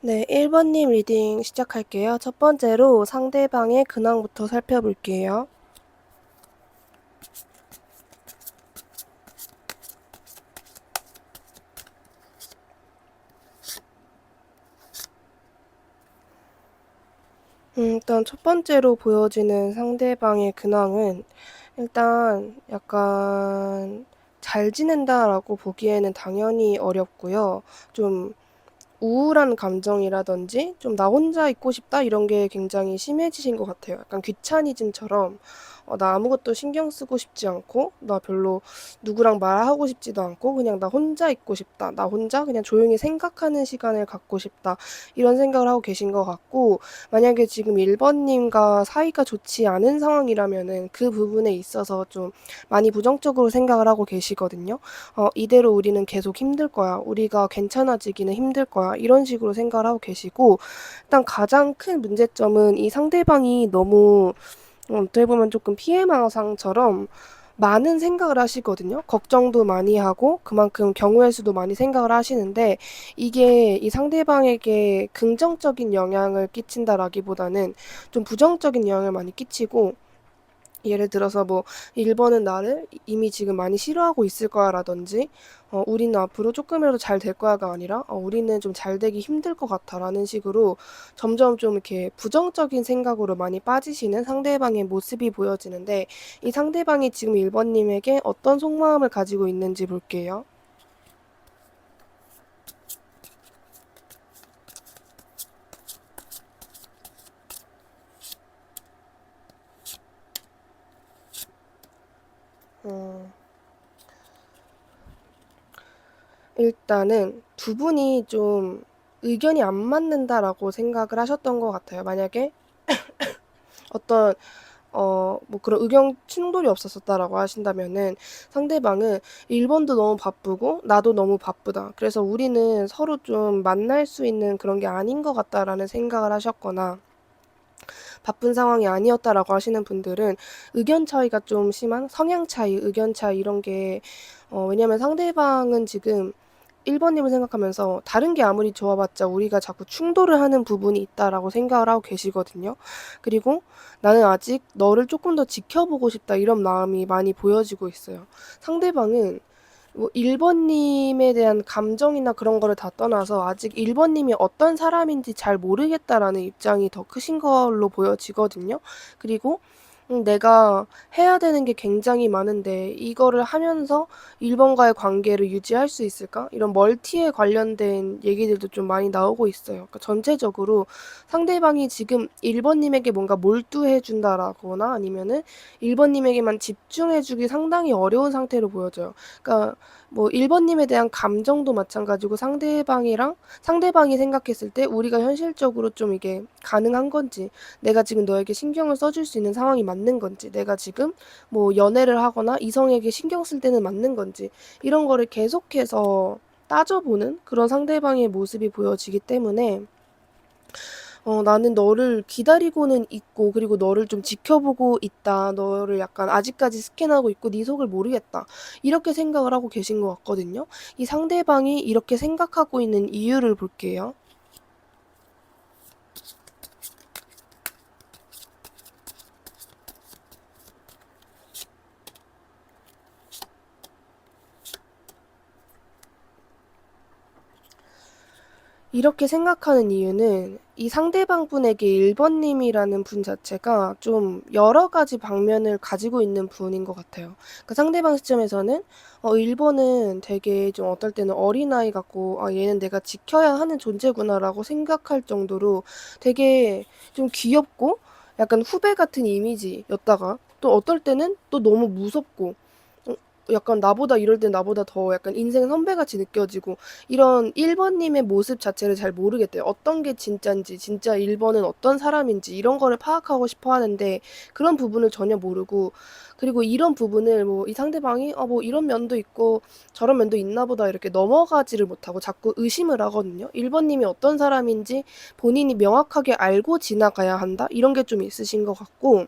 네, 1번님 리딩 시작할게요. 첫 번째로 상대방의 근황부터 살펴볼게요. 일단 첫 번째로 보여지는 상대방의 근황은 일단 약간 잘 지낸다라고 보기에는 당연히 어렵고요. 좀 우울한 감정이라든지 좀 나 혼자 있고 싶다 이런 게 굉장히 심해지신 것 같아요. 약간 귀차니즘처럼 나 아무것도 신경 쓰고 싶지 않고 나 별로 누구랑 말하고 싶지도 않고 그냥 나 혼자 있고 싶다. 나 혼자 그냥 조용히 생각하는 시간을 갖고 싶다. 이런 생각을 하고 계신 것 같고 만약에 지금 1번님과 사이가 좋지 않은 상황이라면은 그 부분에 있어서 좀 많이 부정적으로 생각을 하고 계시거든요. 이대로 우리는 계속 힘들 거야. 우리가 괜찮아지기는 힘들 거야. 이런 식으로 생각을 하고 계시고, 일단 가장 큰 문제점은 이 상대방이 너무, 어떻게 보면 조금 피해망상처럼 많은 생각을 하시거든요. 걱정도 많이 하고, 그만큼 경우의 수도 많이 생각을 하시는데, 이게 이 상대방에게 긍정적인 영향을 끼친다라기보다는 좀 부정적인 영향을 많이 끼치고, 예를 들어서 뭐 1번은 나를 이미 지금 많이 싫어하고 있을 거야 라든지 우리는 앞으로 조금이라도 잘 될 거야가 아니라 우리는 좀 잘 되기 힘들 것 같아 라는 식으로 점점 좀 이렇게 부정적인 생각으로 많이 빠지시는 상대방의 모습이 보여지는데 이 상대방이 지금 1번님에게 어떤 속마음을 가지고 있는지 볼게요. 어, 일단은 두 분이 좀 의견이 안 맞는다라고 생각을 하셨던 것 같아요. 만약에 어떤 뭐 그런 의견 충돌이 없었었다라고 하신다면은 상대방은 1번도 너무 바쁘고 나도 너무 바쁘다. 그래서 우리는 서로 좀 만날 수 있는 그런 게 아닌 것 같다라는 생각을 하셨거나 바쁜 상황이 아니었다라고 하시는 분들은 의견 차이가 좀 심한 성향 차이, 의견 차이 이런 게 왜냐면 상대방은 지금 1번님을 생각하면서 다른 게 아무리 좋아봤자 우리가 자꾸 충돌을 하는 부분이 있다라고 생각을 하고 계시거든요. 그리고 나는 아직 너를 조금 더 지켜보고 싶다 이런 마음이 많이 보여지고 있어요. 상대방은 뭐 1번님에 대한 감정이나 그런 거를 다 떠나서 아직 1번님이 어떤 사람인지 잘 모르겠다라는 입장이 더 크신 걸로 보여지거든요. 그리고 내가 해야 되는 게 굉장히 많은데 이거를 하면서 1번과의 관계를 유지할 수 있을까? 이런 멀티에 관련된 얘기들도 좀 많이 나오고 있어요. 그러니까 전체적으로 상대방이 지금 1번님에게 뭔가 몰두해 준다라거나 아니면은 1번님에게만 집중해 주기 상당히 어려운 상태로 보여져요. 그러니까 뭐 1번님에 대한 감정도 마찬가지고 상대방이 생각했을 때 우리가 현실적으로 좀 이게 가능한 건지 내가 지금 너에게 신경을 써줄 수 있는 상황이 맞는 건지, 내가 지금 뭐 연애를 하거나 이성에게 신경 쓸 때는 맞는 건지, 이런 거를 계속해서 따져보는 그런 상대방의 모습이 보여지기 때문에, 나는 너를 기다리고는 있고, 그리고 너를 좀 지켜보고 있다. 너를 약간 아직까지 스캔하고 있고, 네 속을 모르겠다. 이렇게 생각을 하고 계신 것 같거든요. 이 상대방이 이렇게 생각하고 있는 이유를 볼게요. 이렇게 생각하는 이유는 이 상대방 분에게 1번님이라는 분 자체가 좀 여러 가지 방면을 가지고 있는 분인 것 같아요. 그 상대방 시점에서는 1번은 되게 좀 어떨 때는 어린아이 같고 얘는 내가 지켜야 하는 존재구나라고 생각할 정도로 되게 좀 귀엽고 약간 후배 같은 이미지였다가 또 어떨 때는 또 너무 무섭고 약간 나보다 이럴 땐 나보다 더 약간 인생 선배같이 느껴지고 이런 1번님의 모습 자체를 잘 모르겠대요. 어떤 게 진짠지, 진짜 1번은 어떤 사람인지 이런 거를 파악하고 싶어 하는데 그런 부분을 전혀 모르고 그리고 이런 부분을 뭐 이 상대방이 뭐 이런 면도 있고 저런 면도 있나 보다 이렇게 넘어가지를 못하고 자꾸 의심을 하거든요. 1번님이 어떤 사람인지 본인이 명확하게 알고 지나가야 한다? 이런 게 좀 있으신 것 같고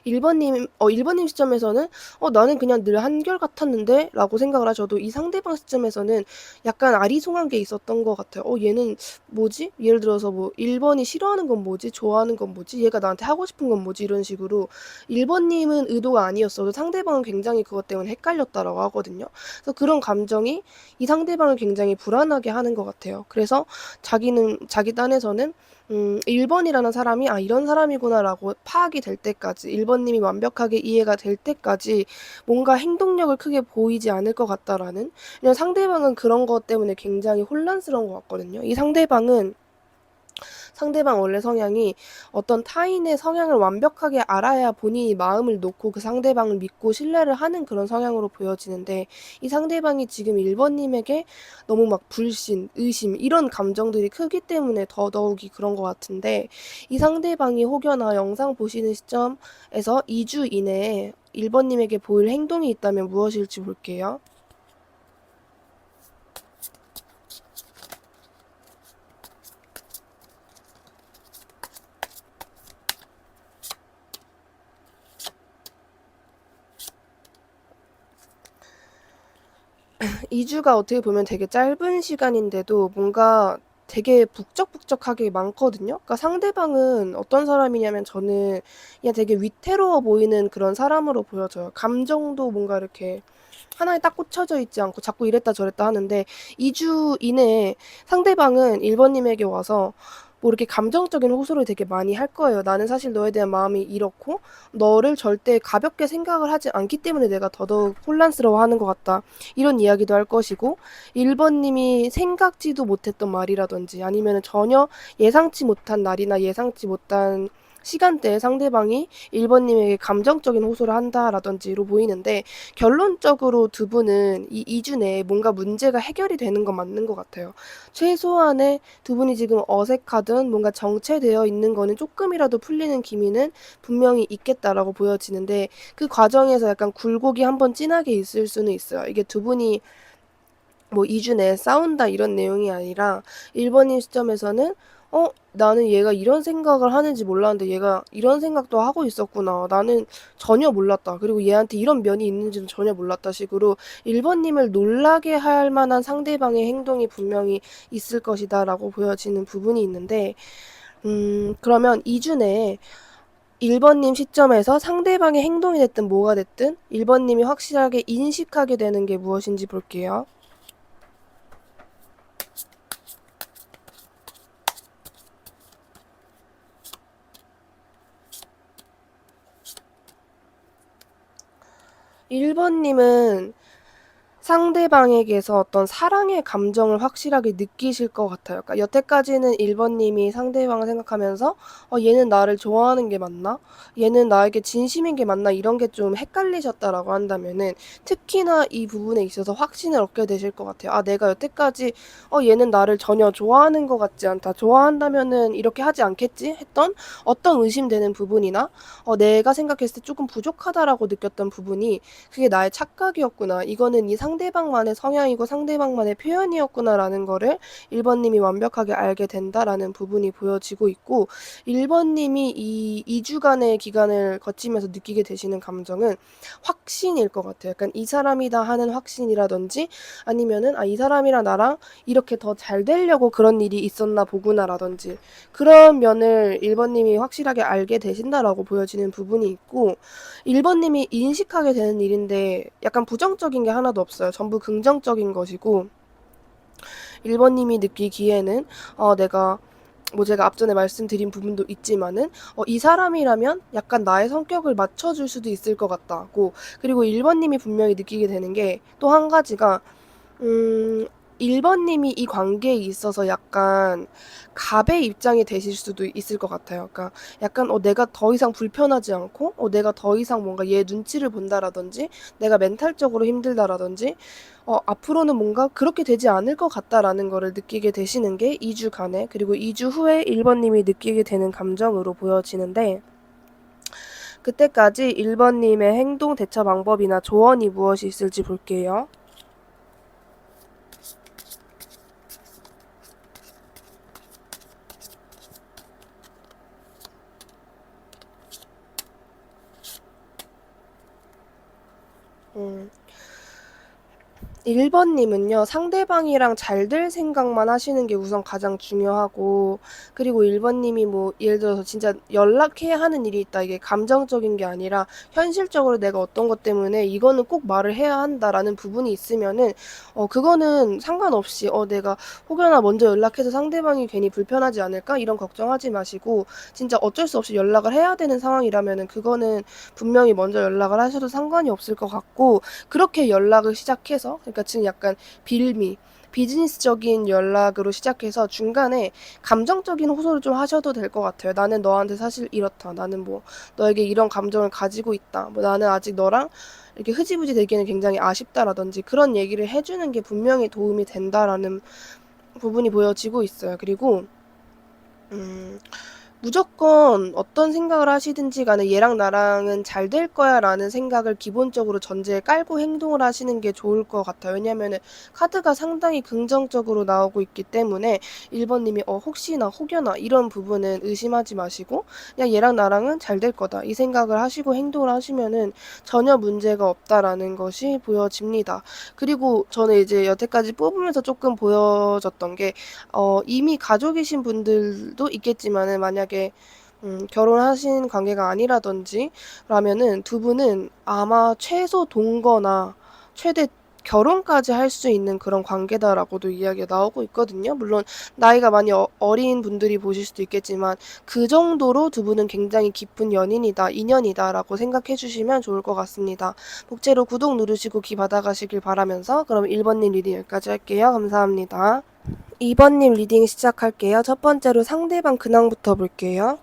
1번님 시점에서는 나는 그냥 늘 한결같았는데 라고 생각을 하셔도 이 상대방 시점에서는 약간 아리송한 게 있었던 것 같아요. 얘는 뭐지? 예를 들어서 뭐 1번이 싫어하는 건 뭐지? 좋아하는 건 뭐지? 얘가 나한테 하고 싶은 건 뭐지? 이런 식으로 1번님은 의도가 아니었어도 상대방은 굉장히 그것 때문에 헷갈렸다라고 하거든요. 그래서 그런 감정이 이 상대방을 굉장히 불안하게 하는 것 같아요. 그래서 자기 딴에서는 1번이라는 사람이 이런 사람이구나라고 파악이 될 때까지 1번님이 완벽하게 이해가 될 때까지 뭔가 행동력을 크게 보이지 않을 것 같다라는, 그냥 상대방은 그런 것 때문에 굉장히 혼란스러운 것 같거든요. 이 상대방 원래 성향이 어떤 타인의 성향을 완벽하게 알아야 본인이 마음을 놓고 그 상대방을 믿고 신뢰를 하는 그런 성향으로 보여지는데, 이 상대방이 지금 1번님에게 너무 막 불신, 의심 이런 감정들이 크기 때문에 더더욱이 그런 것 같은데, 이 상대방이 혹여나 영상 보시는 시점에서 2주 이내에 1번님에게 보일 행동이 있다면 무엇일지 볼게요. 2주가 어떻게 보면 되게 짧은 시간인데도 뭔가 되게 북적북적하게 많거든요. 그러니까 상대방은 어떤 사람이냐면 저는 그냥 되게 위태로워 보이는 그런 사람으로 보여져요. 감정도 뭔가 이렇게 하나에 딱 꽂혀져 있지 않고 자꾸 이랬다 저랬다 하는데, 2주 이내에 상대방은 1번님에게 와서 뭐 이렇게 감정적인 호소를 되게 많이 할 거예요. 나는 사실 너에 대한 마음이 이렇고 너를 절대 가볍게 생각을 하지 않기 때문에 내가 더더욱 혼란스러워하는 것 같다, 이런 이야기도 할 것이고, 1번님이 생각지도 못했던 말이라든지 아니면 전혀 예상치 못한 날이나 예상치 못한 시간대에 상대방이 1번님에게 감정적인 호소를 한다라든지로 보이는데, 결론적으로 두 분은 이 2주 내에 뭔가 문제가 해결이 되는 건 맞는 것 같아요. 최소한의 두 분이 지금 어색하든 뭔가 정체되어 있는 거는 조금이라도 풀리는 기미는 분명히 있겠다라고 보여지는데, 그 과정에서 약간 굴곡이 한번 진하게 있을 수는 있어요. 이게 두 분이 뭐 2주 내에 싸운다 이런 내용이 아니라 1번님 시점에서는 나는 얘가 이런 생각을 하는지 몰랐는데 얘가 이런 생각도 하고 있었구나, 나는 전혀 몰랐다, 그리고 얘한테 이런 면이 있는지는 전혀 몰랐다 식으로 1번님을 놀라게 할 만한 상대방의 행동이 분명히 있을 것이다 라고 보여지는 부분이 있는데, 그러면 2주 내에 1번님 시점에서 상대방의 행동이 됐든 뭐가 됐든 1번님이 확실하게 인식하게 되는 게 무엇인지 볼게요. 1번님은 상대방에게서 어떤 사랑의 감정을 확실하게 느끼실 것 같아요. 그러니까 여태까지는 1번님이 상대방을 생각하면서 얘는 나를 좋아하는 게 맞나? 얘는 나에게 진심인 게 맞나? 이런 게 좀 헷갈리셨다라고 한다면은 특히나 이 부분에 있어서 확신을 얻게 되실 것 같아요. 내가 여태까지 얘는 나를 전혀 좋아하는 것 같지 않다, 좋아한다면은 이렇게 하지 않겠지? 했던 어떤 의심되는 부분이나 내가 생각했을 때 조금 부족하다라고 느꼈던 부분이 그게 나의 착각이었구나, 이거는 이 상대방만의 성향이고 상대방만의 표현이었구나라는 거를 1번님이 완벽하게 알게 된다라는 부분이 보여지고 있고, 1번님이 이 2주간의 기간을 거치면서 느끼게 되시는 감정은 확신일 것 같아요. 약간 이 사람이다 하는 확신이라든지 아니면은 이 사람이랑 나랑 이렇게 더 잘 되려고 그런 일이 있었나 보구나라든지, 그런 면을 1번님이 확실하게 알게 되신다라고 보여지는 부분이 있고, 1번님이 인식하게 되는 일인데 약간 부정적인 게 하나도 없어요. 전부 긍정적인 것이고, 1번님이 느끼기에는 내가 뭐 제가 앞전에 말씀드린 부분도 있지만은 이 사람이라면 약간 나의 성격을 맞춰줄 수도 있을 것 같다고, 그리고 1번님이 분명히 느끼게 되는 게 또 한 가지가, 음, 1번님이 이 관계에 있어서 약간 갑의 입장이 되실 수도 있을 것 같아요. 그러니까 약간 내가 더 이상 불편하지 않고 내가 더 이상 뭔가 얘 눈치를 본다라든지 내가 멘탈적으로 힘들다라든지 앞으로는 뭔가 그렇게 되지 않을 것 같다라는 거를 느끼게 되시는 게 2주간에, 그리고 2주 후에 1번님이 느끼게 되는 감정으로 보여지는데, 그때까지 1번님의 행동 대처 방법이나 조언이 무엇이 있을지 볼게요. 음. 1번님은요, 상대방이랑 잘 될 생각만 하시는 게 우선 가장 중요하고, 그리고 1번님이 뭐, 예를 들어서 진짜 연락해야 하는 일이 있다. 이게 감정적인 게 아니라, 현실적으로 내가 어떤 것 때문에 이거는 꼭 말을 해야 한다라는 부분이 있으면은, 그거는 상관없이, 내가 혹여나 먼저 연락해서 상대방이 괜히 불편하지 않을까? 이런 걱정하지 마시고, 진짜 어쩔 수 없이 연락을 해야 되는 상황이라면은, 그거는 분명히 먼저 연락을 하셔도 상관이 없을 것 같고, 그렇게 연락을 시작해서 그러니까 지금 약간 빌미 비즈니스적인 연락으로 시작해서 중간에 감정적인 호소를 좀 하셔도 될 것 같아요. 나는 너한테 사실 이렇다. 나는 뭐 너에게 이런 감정을 가지고 있다. 뭐 나는 아직 너랑 이렇게 흐지부지 되기는 굉장히 아쉽다라든지 그런 얘기를 해주는 게 분명히 도움이 된다라는 부분이 보여지고 있어요. 그리고 음, 무조건 어떤 생각을 하시든지 간에 얘랑 나랑은 잘 될 거야 라는 생각을 기본적으로 전제에 깔고 행동을 하시는 게 좋을 것 같아요. 왜냐면은 카드가 상당히 긍정적으로 나오고 있기 때문에 1번님이 혹시나 혹여나 이런 부분은 의심하지 마시고 그냥 얘랑 나랑은 잘 될 거다 이 생각을 하시고 행동을 하시면은 전혀 문제가 없다라는 것이 보여집니다. 그리고 저는 이제 여태까지 뽑으면서 조금 보여졌던 게 이미 가족이신 분들도 있겠지만은 만약에 결혼하신 관계가 아니라든지 라면은 두 분은 아마 최소 동거나 최대 결혼까지 할 수 있는 그런 관계다라고도 이야기가 나오고 있거든요. 물론 나이가 많이 어린 분들이 보실 수도 있겠지만 그 정도로 두 분은 굉장히 깊은 연인이다, 인연이다라고 생각해 주시면 좋을 것 같습니다. 복제로 구독 누르시고 귀 받아가시길 바라면서 그럼 1번님 리딩 여기까지 할게요. 감사합니다. 2번님 리딩 시작할게요. 첫 번째로 상대방 근황부터 볼게요.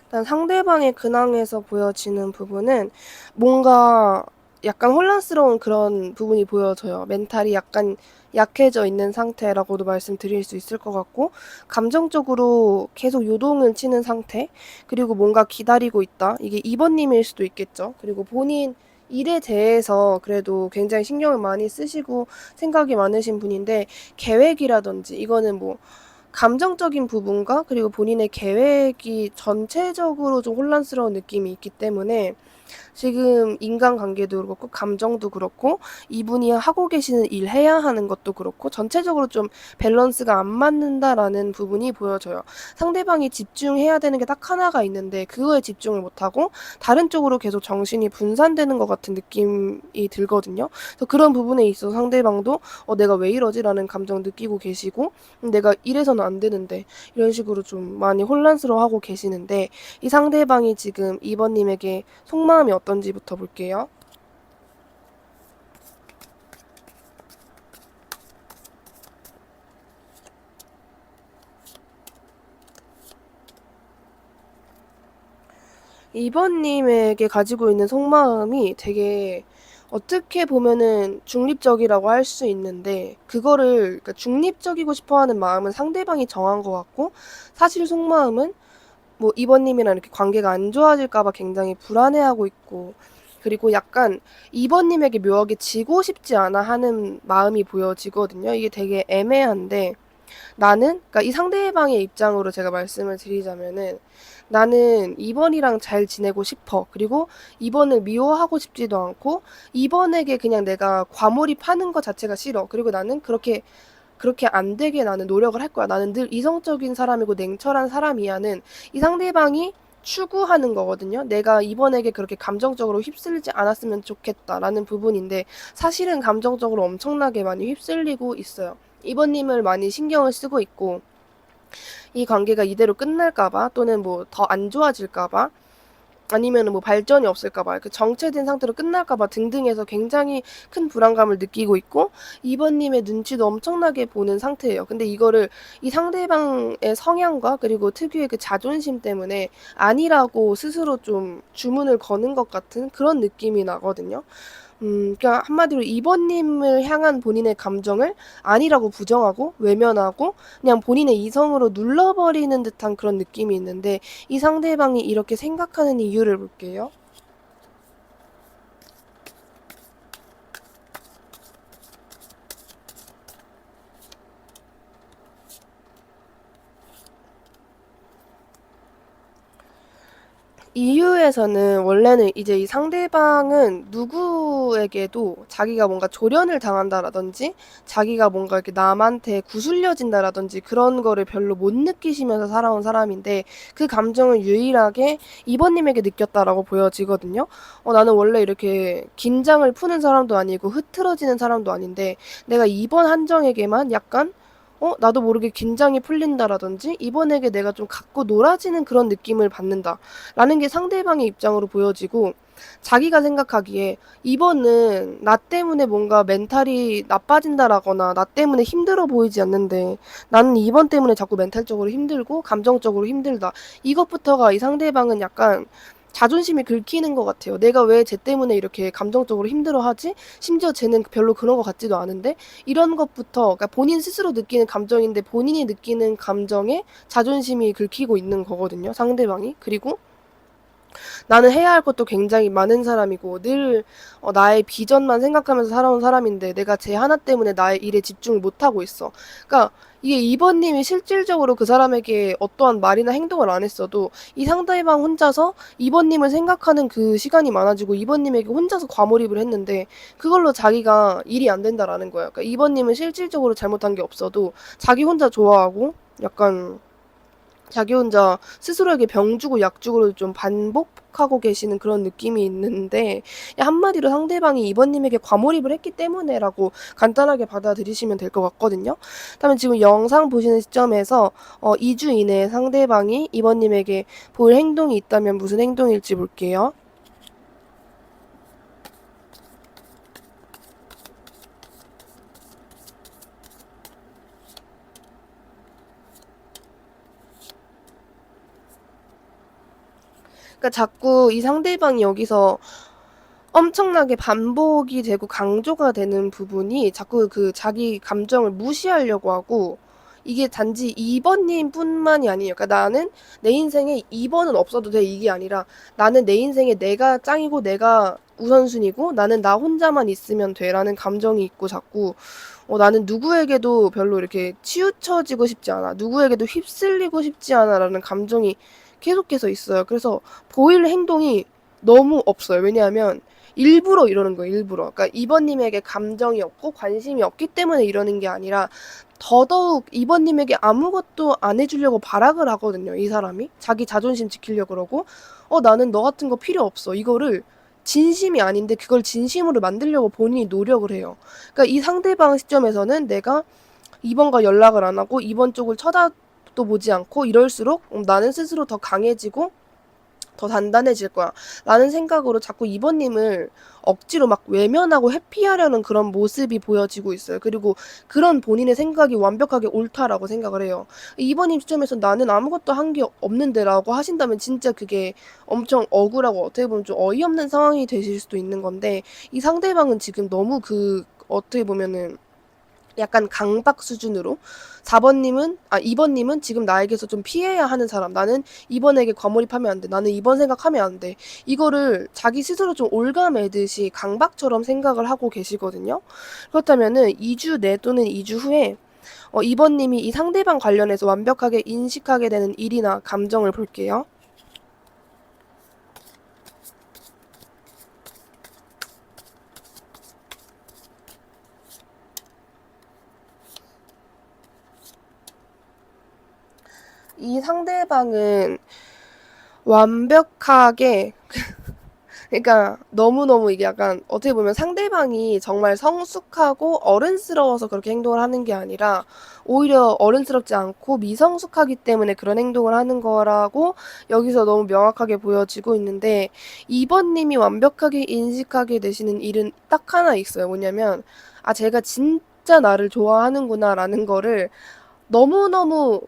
일단 상대방의 근황에서 보여지는 부분은 뭔가 약간 혼란스러운 그런 부분이 보여져요. 멘탈이 약간 약해져 있는 상태라고도 말씀드릴 수 있을 것 같고, 감정적으로 계속 요동을 치는 상태, 그리고 뭔가 기다리고 있다. 이게 2번님일 수도 있겠죠. 그리고 본인 일에 대해서 그래도 굉장히 신경을 많이 쓰시고 생각이 많으신 분인데, 계획이라든지 이거는 뭐 감정적인 부분과 그리고 본인의 계획이 전체적으로 좀 혼란스러운 느낌이 있기 때문에 지금 인간관계도 그렇고 감정도 그렇고 이분이 하고 계시는 일 해야 하는 것도 그렇고 전체적으로 좀 밸런스가 안 맞는다라는 부분이 보여져요. 상대방이 집중해야 되는 게 딱 하나가 있는데 그거에 집중을 못하고 다른 쪽으로 계속 정신이 분산되는 것 같은 느낌이 들거든요. 그래서 그런 부분에 있어서 상대방도 내가 왜 이러지라는 감정 느끼고 계시고 내가 이래서는 안 되는데 이런 식으로 좀 많이 혼란스러워하고 계시는데 이 상대방이 지금 2번님에게 속마음이 어떤지부터 볼게요. 2번님에게 가지고 있는 속마음이 되게 어떻게 보면은 중립적이라고 할 수 있는데 그거를 그러니까 중립적이고 싶어하는 마음은 상대방이 정한 것 같고 사실 속마음은 뭐 2번님이랑 이렇게 관계가 안 좋아질까 봐 굉장히 불안해하고 있고 그리고 약간 2번님에게 묘하게 지고 싶지 않아 하는 마음이 보여지거든요. 이게 되게 애매한데 나는 그러니까 이 상대방의 입장으로 제가 말씀을 드리자면은 나는 2번이랑 잘 지내고 싶어. 그리고 2번을 미워하고 싶지도 않고 2번에게 그냥 내가 과몰입하는 것 자체가 싫어. 그리고 나는 그렇게 안 되게 나는 노력을 할 거야. 나는 늘 이성적인 사람이고 냉철한 사람이야는 이 상대방이 추구하는 거거든요. 내가 이번에게 그렇게 감정적으로 휩쓸리지 않았으면 좋겠다라는 부분인데 사실은 감정적으로 엄청나게 많이 휩쓸리고 있어요. 이번님을 많이 신경을 쓰고 있고 이 관계가 이대로 끝날까봐 또는 뭐 더 안 좋아질까봐 아니면 뭐 발전이 없을까봐 그 정체된 상태로 끝날까봐 등등해서 굉장히 큰 불안감을 느끼고 있고 2번님의 눈치도 엄청나게 보는 상태예요. 근데 이거를 이 상대방의 성향과 그리고 특유의 그 자존심 때문에 아니라고 스스로 좀 주문을 거는 것 같은 그런 느낌이 나거든요. 그러니까 한마디로 2번님을 향한 본인의 감정을 아니라고 부정하고 외면하고 그냥 본인의 이성으로 눌러버리는 듯한 그런 느낌이 있는데 이 상대방이 이렇게 생각하는 이유를 볼게요. 이유에서는 원래는 이제 이 상대방은 누구에게도 자기가 뭔가 조련을 당한다라든지 자기가 뭔가 이렇게 남한테 구슬려진다라든지 그런 거를 별로 못 느끼시면서 살아온 사람인데 그 감정을 유일하게 이번님에게 느꼈다라고 보여지거든요. 나는 원래 이렇게 긴장을 푸는 사람도 아니고 흐트러지는 사람도 아닌데 내가 이번 한정에게만 약간 나도 모르게 긴장이 풀린다라든지 이번에게 내가 좀 갖고 놀아지는 그런 느낌을 받는다. 라는 게 상대방의 입장으로 보여지고 자기가 생각하기에 이번은 나 때문에 뭔가 멘탈이 나빠진다라거나 나 때문에 힘들어 보이지 않는데 나는 이번 때문에 자꾸 멘탈적으로 힘들고 감정적으로 힘들다. 이것부터가 이 상대방은 약간 자존심이 긁히는 것 같아요. 내가 왜 쟤 때문에 이렇게 감정적으로 힘들어하지? 심지어 쟤는 별로 그런 것 같지도 않은데 이런 것부터 그러니까 본인 스스로 느끼는 감정인데 본인이 느끼는 감정에 자존심이 긁히고 있는 거거든요. 상대방이. 그리고 나는 해야 할 것도 굉장히 많은 사람이고 늘 나의 비전만 생각하면서 살아온 사람인데 내가 쟤 하나 때문에 나의 일에 집중을 못하고 있어. 그러니까 이게 2번님이 실질적으로 그 사람에게 어떠한 말이나 행동을 안 했어도 이 상대방 혼자서 2번님을 생각하는 그 시간이 많아지고 2번님에게 혼자서 과몰입을 했는데 그걸로 자기가 일이 안 된다라는 거야. 그러니까 2번님은 실질적으로 잘못한 게 없어도 자기 혼자 좋아하고 약간 자기 혼자 스스로에게 병 주고 약 주고를 좀 반복하고 계시는 그런 느낌이 있는데 한마디로 상대방이 이번님에게 과몰입을 했기 때문에라고 간단하게 받아들이시면 될 것 같거든요. 그다음에 지금 영상 보시는 시점에서 2주 이내에 상대방이 이번님에게 볼 행동이 있다면 무슨 행동일지 볼게요. 그러니까 자꾸 이 상대방이 여기서 엄청나게 반복이 되고 강조가 되는 부분이 자꾸 그 자기 감정을 무시하려고 하고 이게 단지 2번님 뿐만이 아니에요. 그러니까 나는 내 인생에 2번은 없어도 돼 이게 아니라 나는 내 인생에 내가 짱이고 내가 우선순위고 나는 나 혼자만 있으면 돼라는 감정이 있고 자꾸 나는 누구에게도 별로 이렇게 치우쳐지고 싶지 않아. 누구에게도 휩쓸리고 싶지 않아라는 감정이 계속해서 있어요. 그래서 보일 행동이 너무 없어요. 왜냐하면 일부러 이러는 거예요. 일부러. 그러니까 이번님에게 감정이 없고 관심이 없기 때문에 이러는 게 아니라 더더욱 이번님에게 아무것도 안 해주려고 발악을 하거든요. 이 사람이. 자기 자존심 지키려고 그러고 나는 너 같은 거 필요 없어. 이거를 진심이 아닌데 그걸 진심으로 만들려고 본인이 노력을 해요. 그러니까 이 상대방 시점에서는 내가 2번과 연락을 안 하고 2번 쪽을 쳐다도 보지 않고 이럴수록 나는 스스로 더 강해지고 더 단단해질 거야. 라는 생각으로 자꾸 2번님을 억지로 막 외면하고 회피하려는 그런 모습이 보여지고 있어요. 그리고 그런 본인의 생각이 완벽하게 옳다라고 생각을 해요. 2번님 시점에서 나는 아무것도 한 게 없는데 라고 하신다면 진짜 그게 엄청 억울하고 어떻게 보면 좀 어이없는 상황이 되실 수도 있는 건데 이 상대방은 지금 너무 어떻게 보면은 약간 강박 수준으로 2번님은 지금 나에게서 좀 피해야 하는 사람. 나는 2번에게 과몰입하면 안 돼. 나는 2번 생각하면 안 돼. 이거를 자기 스스로 좀 올가매듯이 강박처럼 생각을 하고 계시거든요. 그렇다면은 2주 내 또는 2주 후에 2번님이 이 상대방 관련해서 완벽하게 인식하게 되는 일이나 감정을 볼게요. 이 상대방은 완벽하게 그러니까 너무너무 이게 약간 어떻게 보면 상대방이 정말 성숙하고 어른스러워서 그렇게 행동을 하는 게 아니라 오히려 어른스럽지 않고 미성숙하기 때문에 그런 행동을 하는 거라고 여기서 너무 명확하게 보여지고 있는데 2번님이 완벽하게 인식하게 되시는 일은 딱 하나 있어요. 뭐냐면 제가 진짜 나를 좋아하는구나라는 거를 너무너무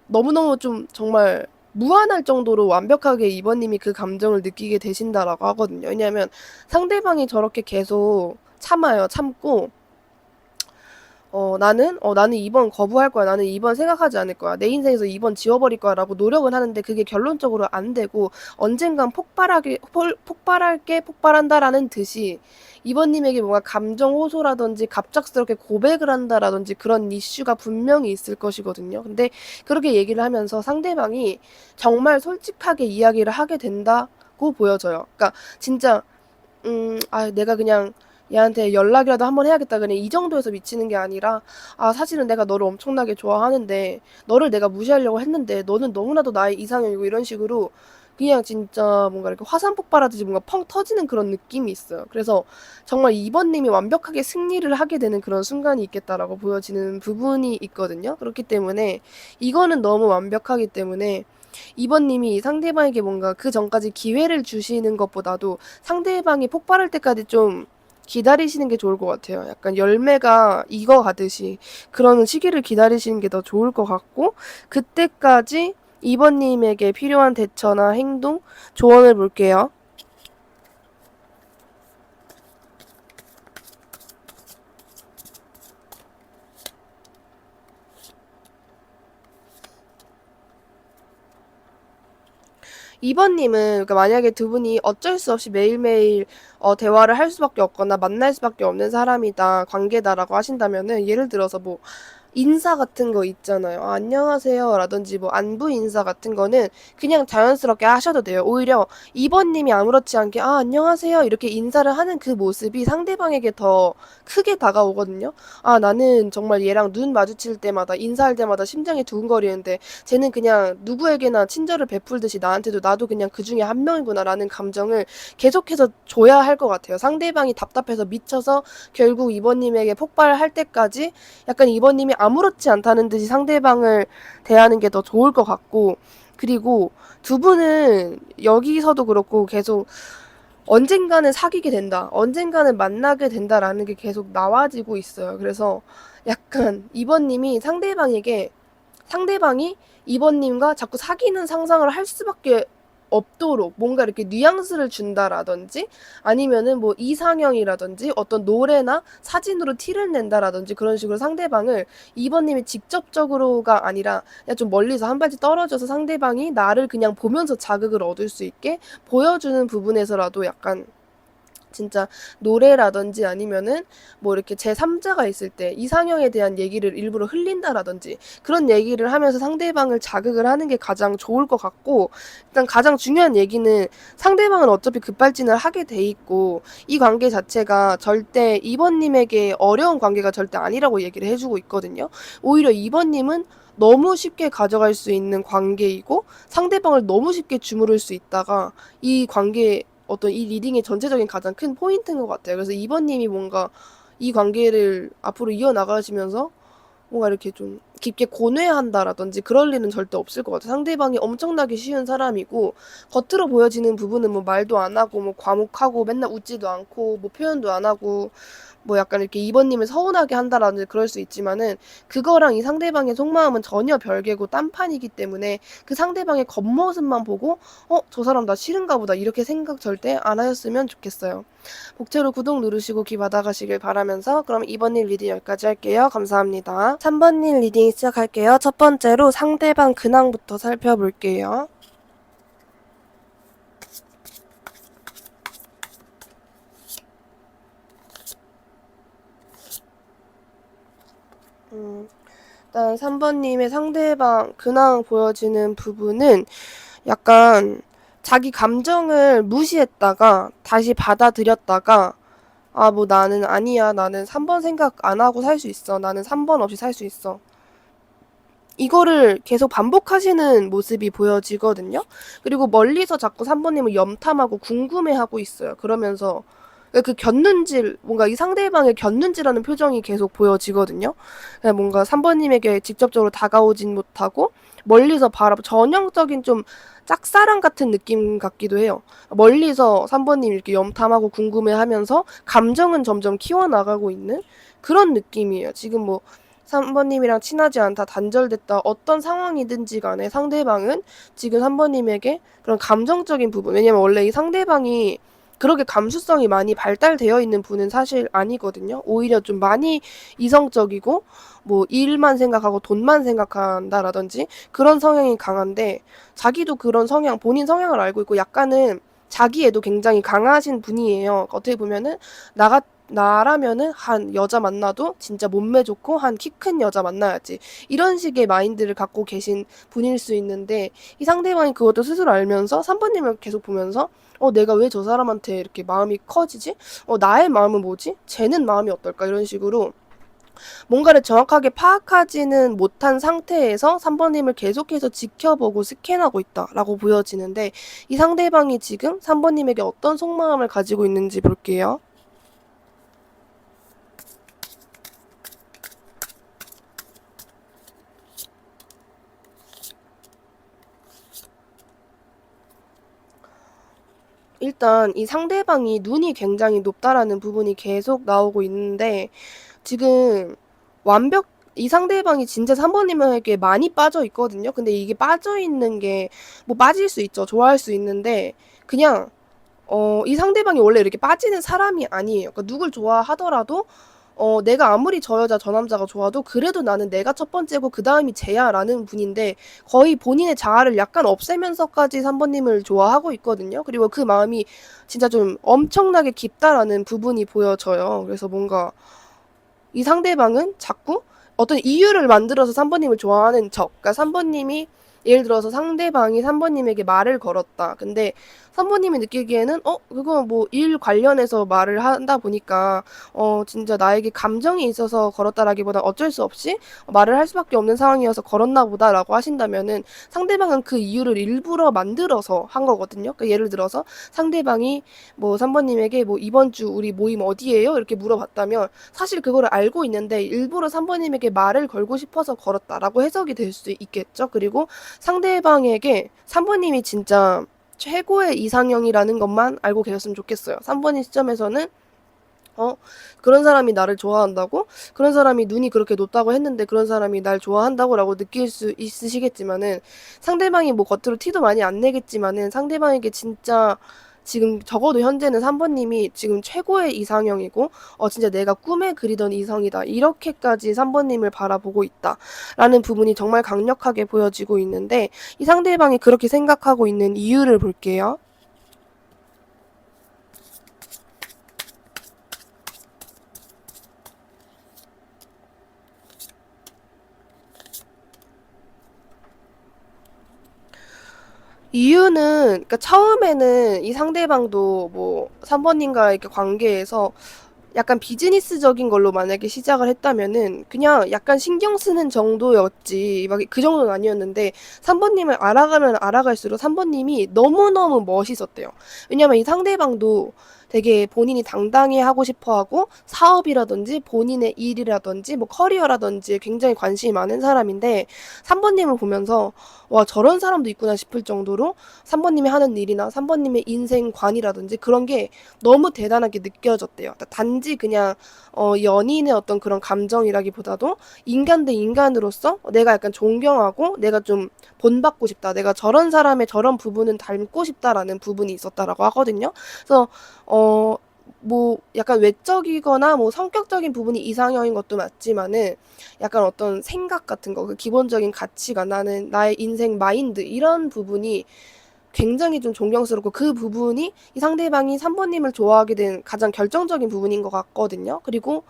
너무너무 좀 정말 무한할 정도로 완벽하게 이번님이 그 감정을 느끼게 되신다라고 하거든요. 왜냐하면 상대방이 저렇게 계속 참아요. 참고 나는 2번 거부할 거야. 나는 2번 생각하지 않을 거야. 내 인생에서 2번 지워버릴 거야. 라고 노력은 하는데 그게 결론적으로 안 되고 언젠간 폭발한다라는 듯이 이번님에게 뭔가 감정 호소라든지 갑작스럽게 고백을 한다라든지 그런 이슈가 분명히 있을 것이거든요. 근데 그렇게 얘기를 하면서 상대방이 정말 솔직하게 이야기를 하게 된다. 고 보여져요. 그러니까 진짜 내가 그냥 얘한테 연락이라도 한번 해야겠다. 그냥 이 정도에서 미치는 게 아니라, 사실은 내가 너를 엄청나게 좋아하는데, 너를 내가 무시하려고 했는데, 너는 너무나도 나의 이상형이고, 이런 식으로, 그냥 진짜 뭔가 이렇게 화산 폭발하듯이 뭔가 펑 터지는 그런 느낌이 있어요. 그래서 정말 2번님이 완벽하게 승리를 하게 되는 그런 순간이 있겠다라고 보여지는 부분이 있거든요. 그렇기 때문에, 이거는 너무 완벽하기 때문에, 2번님이 상대방에게 뭔가 그 전까지 기회를 주시는 것보다도 상대방이 폭발할 때까지 좀 기다리시는 게 좋을 것 같아요. 약간 열매가 익어가듯이 그런 시기를 기다리시는 게 더 좋을 것 같고, 그때까지 2번님에게 필요한 대처나 행동, 조언을 볼게요. 2번님은 그러니까 만약에 두 분이 어쩔 수 없이 매일매일 대화를 할 수밖에 없거나 만날 수밖에 없는 사람이다, 관계다라고 하신다면은, 예를 들어서 뭐 인사 같은 거 있잖아요. 안녕하세요 라든지 뭐 안부 인사 같은 거는 그냥 자연스럽게 하셔도 돼요. 오히려 2번님이 아무렇지 않게 안녕하세요 이렇게 인사를 하는 그 모습이 상대방에게 더 크게 다가오거든요. 나는 정말 얘랑 눈 마주칠 때마다, 인사할 때마다 심장이 두근거리는데, 쟤는 그냥 누구에게나 친절을 베풀듯이 나한테도, 나도 그냥 그 중에 한 명이구나라는 감정을 계속해서 줘야 할 것 같아요. 상대방이 답답해서 미쳐서 결국 2번님에게 폭발할 때까지 약간 2번님이 아무렇지 않다는 듯이 상대방을 대하는 게 더 좋을 것 같고, 그리고 두 분은 여기서도 그렇고 계속 언젠가는 사귀게 된다, 언젠가는 만나게 된다라는 게 계속 나와지고 있어요. 그래서 약간 2번님이 상대방이 2번님과 자꾸 사귀는 상상을 할 수밖에 없도록 뭔가 이렇게 뉘앙스를 준다라든지, 아니면은 뭐 이상형이라든지 어떤 노래나 사진으로 티를 낸다라든지, 그런 식으로 상대방을 2번님이 직접적으로가 아니라 그냥 좀 멀리서 한 발짝 떨어져서 상대방이 나를 그냥 보면서 자극을 얻을 수 있게 보여주는 부분에서라도 약간 진짜 노래라든지, 아니면은 뭐 이렇게 제3자가 있을 때 이상형에 대한 얘기를 일부러 흘린다라든지, 그런 얘기를 하면서 상대방을 자극을 하는 게 가장 좋을 것 같고, 일단 가장 중요한 얘기는, 상대방은 어차피 급발진을 하게 돼 있고 이 관계 자체가 절대 2번님에게 어려운 관계가 절대 아니라고 얘기를 해주고 있거든요. 오히려 2번님은 너무 쉽게 가져갈 수 있는 관계이고, 상대방을 너무 쉽게 주무를 수 있다가, 이 관계 어떤 이 리딩의 전체적인 가장 큰 포인트인 것 같아요. 그래서 2번님이 뭔가 이 관계를 앞으로 이어나가시면서 뭔가 이렇게 좀 깊게 고뇌한다라든지 그럴 일은 절대 없을 것 같아요. 상대방이 엄청나게 쉬운 사람이고, 겉으로 보여지는 부분은 뭐 말도 안 하고 뭐 과묵하고 맨날 웃지도 않고 뭐 표현도 안 하고 뭐 약간 이렇게 2번님을 서운하게 한다라든지 그럴 수 있지만은, 그거랑 이 상대방의 속마음은 전혀 별개고 딴판이기 때문에, 그 상대방의 겉모습만 보고 저 사람 나 싫은가 보다 이렇게 생각 절대 안 하셨으면 좋겠어요. 복채로 구독 누르시고 귀 받아가시길 바라면서, 그럼 2번님 리딩 여기까지 할게요. 감사합니다. 3번님 리딩 시작할게요. 첫 번째로 상대방 근황부터 살펴볼게요. 일단 3번님의 상대방 근황 보여지는 부분은 약간 자기 감정을 무시했다가 다시 받아들였다가, 뭐 나는 아니야, 나는 3번 생각 안 하고 살 수 있어, 나는 3번 없이 살 수 있어, 이거를 계속 반복하시는 모습이 보여지거든요. 그리고 멀리서 자꾸 3번님을 염탐하고 궁금해하고 있어요. 그러면서 그 곁눈질, 뭔가 이 상대방의 곁눈질하는 표정이 계속 보여지거든요. 뭔가 3번님에게 직접적으로 다가오진 못하고 멀리서 바라보, 전형적인 좀 짝사랑 같은 느낌 같기도 해요. 멀리서 3번님 이렇게 염탐하고 궁금해하면서 감정은 점점 키워나가고 있는 그런 느낌이에요. 지금 뭐 3번님이랑 친하지 않다, 단절됐다, 어떤 상황이든지 간에 상대방은 지금 3번님에게 그런 감정적인 부분, 왜냐면 원래 이 상대방이 그렇게 감수성이 많이 발달되어 있는 분은 사실 아니거든요. 오히려 좀 많이 이성적이고 뭐 일만 생각하고 돈만 생각한다라든지 그런 성향이 강한데, 자기도 그런 성향, 본인 성향을 알고 있고 약간은 자기애도 굉장히 강하신 분이에요. 어떻게 보면은 나 나라면은 한 여자 만나도 진짜 몸매 좋고 한 키 큰 여자 만나야지. 이런 식의 마인드를 갖고 계신 분일 수 있는데 이 상대방이 그것도 스스로 알면서 3번님을 계속 보면서 내가 왜 저 사람한테 이렇게 마음이 커지지? 나의 마음은 뭐지? 쟤는 마음이 어떨까? 이런 식으로 뭔가를 정확하게 파악하지는 못한 상태에서 3번님을 계속해서 지켜보고 스캔하고 있다라고 보여지는데 이 상대방이 지금 3번님에게 어떤 속마음을 가지고 있는지 볼게요. 일단 이 상대방이 눈이 굉장히 높다라는 부분이 계속 나오고 있는데 지금 이 상대방이 진짜 3번님에게 많이 빠져 있거든요. 근데 이게 빠져 있는 게 뭐 빠질 수 있죠. 좋아할 수 있는데 그냥 이 상대방이 원래 이렇게 빠지는 사람이 아니에요. 그러니까 누굴 좋아하더라도 내가 아무리 저 여자 저 남자가 좋아도 그래도 나는 내가 첫 번째고 그 다음이 쟤야라는 분인데 거의 본인의 자아를 약간 없애면서까지 3번님을 좋아하고 있거든요. 그리고 그 마음이 진짜 좀 엄청나게 깊다라는 부분이 보여져요. 그래서 뭔가 이 상대방은 자꾸 어떤 이유를 만들어서 3번님을 좋아하는 척. 그러니까 3번님이 예를 들어서 상대방이 3번님에게 말을 걸었다. 근데 3번님이 느끼기에는 그거 뭐 일 관련해서 말을 한다 보니까 진짜 나에게 감정이 있어서 걸었다라기보다 어쩔 수 없이 말을 할 수밖에 없는 상황이어서 걸었나 보다라고 하신다면은 상대방은 그 이유를 일부러 만들어서 한 거거든요. 그러니까 예를 들어서 상대방이 뭐 3번님에게 뭐 이번 주 우리 모임 어디예요? 이렇게 물어봤다면 사실 그거를 알고 있는데 일부러 3번님에게 말을 걸고 싶어서 걸었다라고 해석이 될 수 있겠죠. 그리고 상대방에게 3번님이 진짜 최고의 이상형이라는 것만 알고 계셨으면 좋겠어요. 3번님 시점에서는 그런 사람이 나를 좋아한다고? 그런 사람이 눈이 그렇게 높다고 했는데 그런 사람이 날 좋아한다고 라고 느낄 수 있으시겠지만은 상대방이 뭐 겉으로 티도 많이 안 내겠지만은 상대방에게 진짜 지금 적어도 현재는 3번님이 지금 최고의 이상형이고 진짜 내가 꿈에 그리던 이성이다. 이렇게까지 3번님을 바라보고 있다. 라는 부분이 정말 강력하게 보여지고 있는데 이 상대방이 그렇게 생각하고 있는 이유를 볼게요. 이유는 그러니까 처음에는 이 상대방도 뭐 3번님과 이렇게 관계에서 약간 비즈니스적인 걸로 만약에 시작을 했다면은 그냥 약간 신경 쓰는 정도였지 막 그 정도는 아니었는데 3번님을 알아가면 알아갈수록 3번님이 너무너무 멋있었대요. 왜냐면 이 상대방도 되게 본인이 당당히 하고 싶어 하고 사업이라든지 본인의 일이라든지 뭐 커리어라든지 굉장히 관심이 많은 사람인데 3번님을 보면서 와 저런 사람도 있구나 싶을 정도로 3번님이 하는 일이나 3번님의 인생관이라든지 그런 게 너무 대단하게 느껴졌대요. 단지 그냥 연인의 어떤 그런 감정이라기보다도 인간 대 인간으로서 내가 약간 존경하고 내가 좀 본받고 싶다. 내가 저런 사람의 저런 부분은 닮고 싶다라는 부분이 있었다라고 하거든요. 그래서 뭐 약간 외적이거나 뭐 성격적인 부분이 이상형인 것도 맞지만은 약간 어떤 생각 같은 거, 그 기본적인 가치가 나는 나의 인생 마인드 이런 부분이 굉장히 좀 존경스럽고 그 부분이 이 상대방이 3번님을 좋아하게 된 가장 결정적인 부분인 것 같거든요. 그리고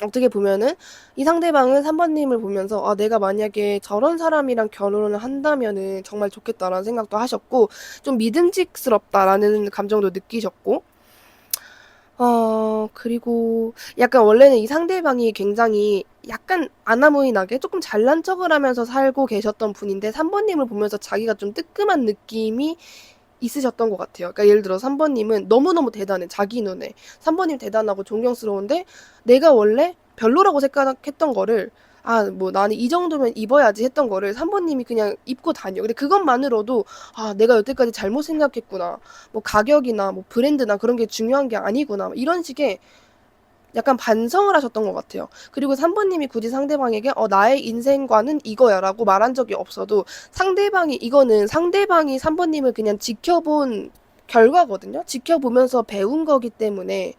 어떻게 보면은 이 상대방은 3번님을 보면서 내가 만약에 저런 사람이랑 결혼을 한다면은 정말 좋겠다라는 생각도 하셨고 좀 믿음직스럽다라는 감정도 느끼셨고 그리고 약간 원래는 이 상대방이 굉장히 약간 아나무인하게 조금 잘난 척을 하면서 살고 계셨던 분인데 3번님을 보면서 자기가 좀 뜨끔한 느낌이 있으셨던 것 같아요. 그러니까 예를 들어 3번님은 너무너무 대단해. 자기 눈에. 3번님 대단하고 존경스러운데 내가 원래 별로라고 생각했던 거를 뭐 나는 이 정도면 입어야지 했던 거를 3번님이 그냥 입고 다녀. 근데 그것만으로도 내가 여태까지 잘못 생각했구나. 뭐 가격이나 뭐 브랜드나 그런 게 중요한 게 아니구나. 이런 식의 약간 반성을 하셨던 것 같아요. 그리고 3번님이 굳이 상대방에게 나의 인생관은 이거야 라고 말한 적이 없어도 이거는 상대방이 3번님을 그냥 지켜본 결과거든요. 지켜보면서 배운 거기 때문에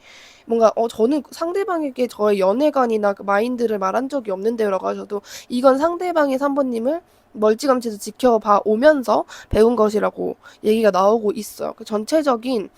뭔가 저는 상대방에게 저의 연애관이나 그 마인드를 말한 적이 없는데요 라고 하셔도 이건 상대방이 3번님을 멀찌감치도 지켜봐 오면서 배운 것이라고 얘기가 나오고 있어요. 그 전체적인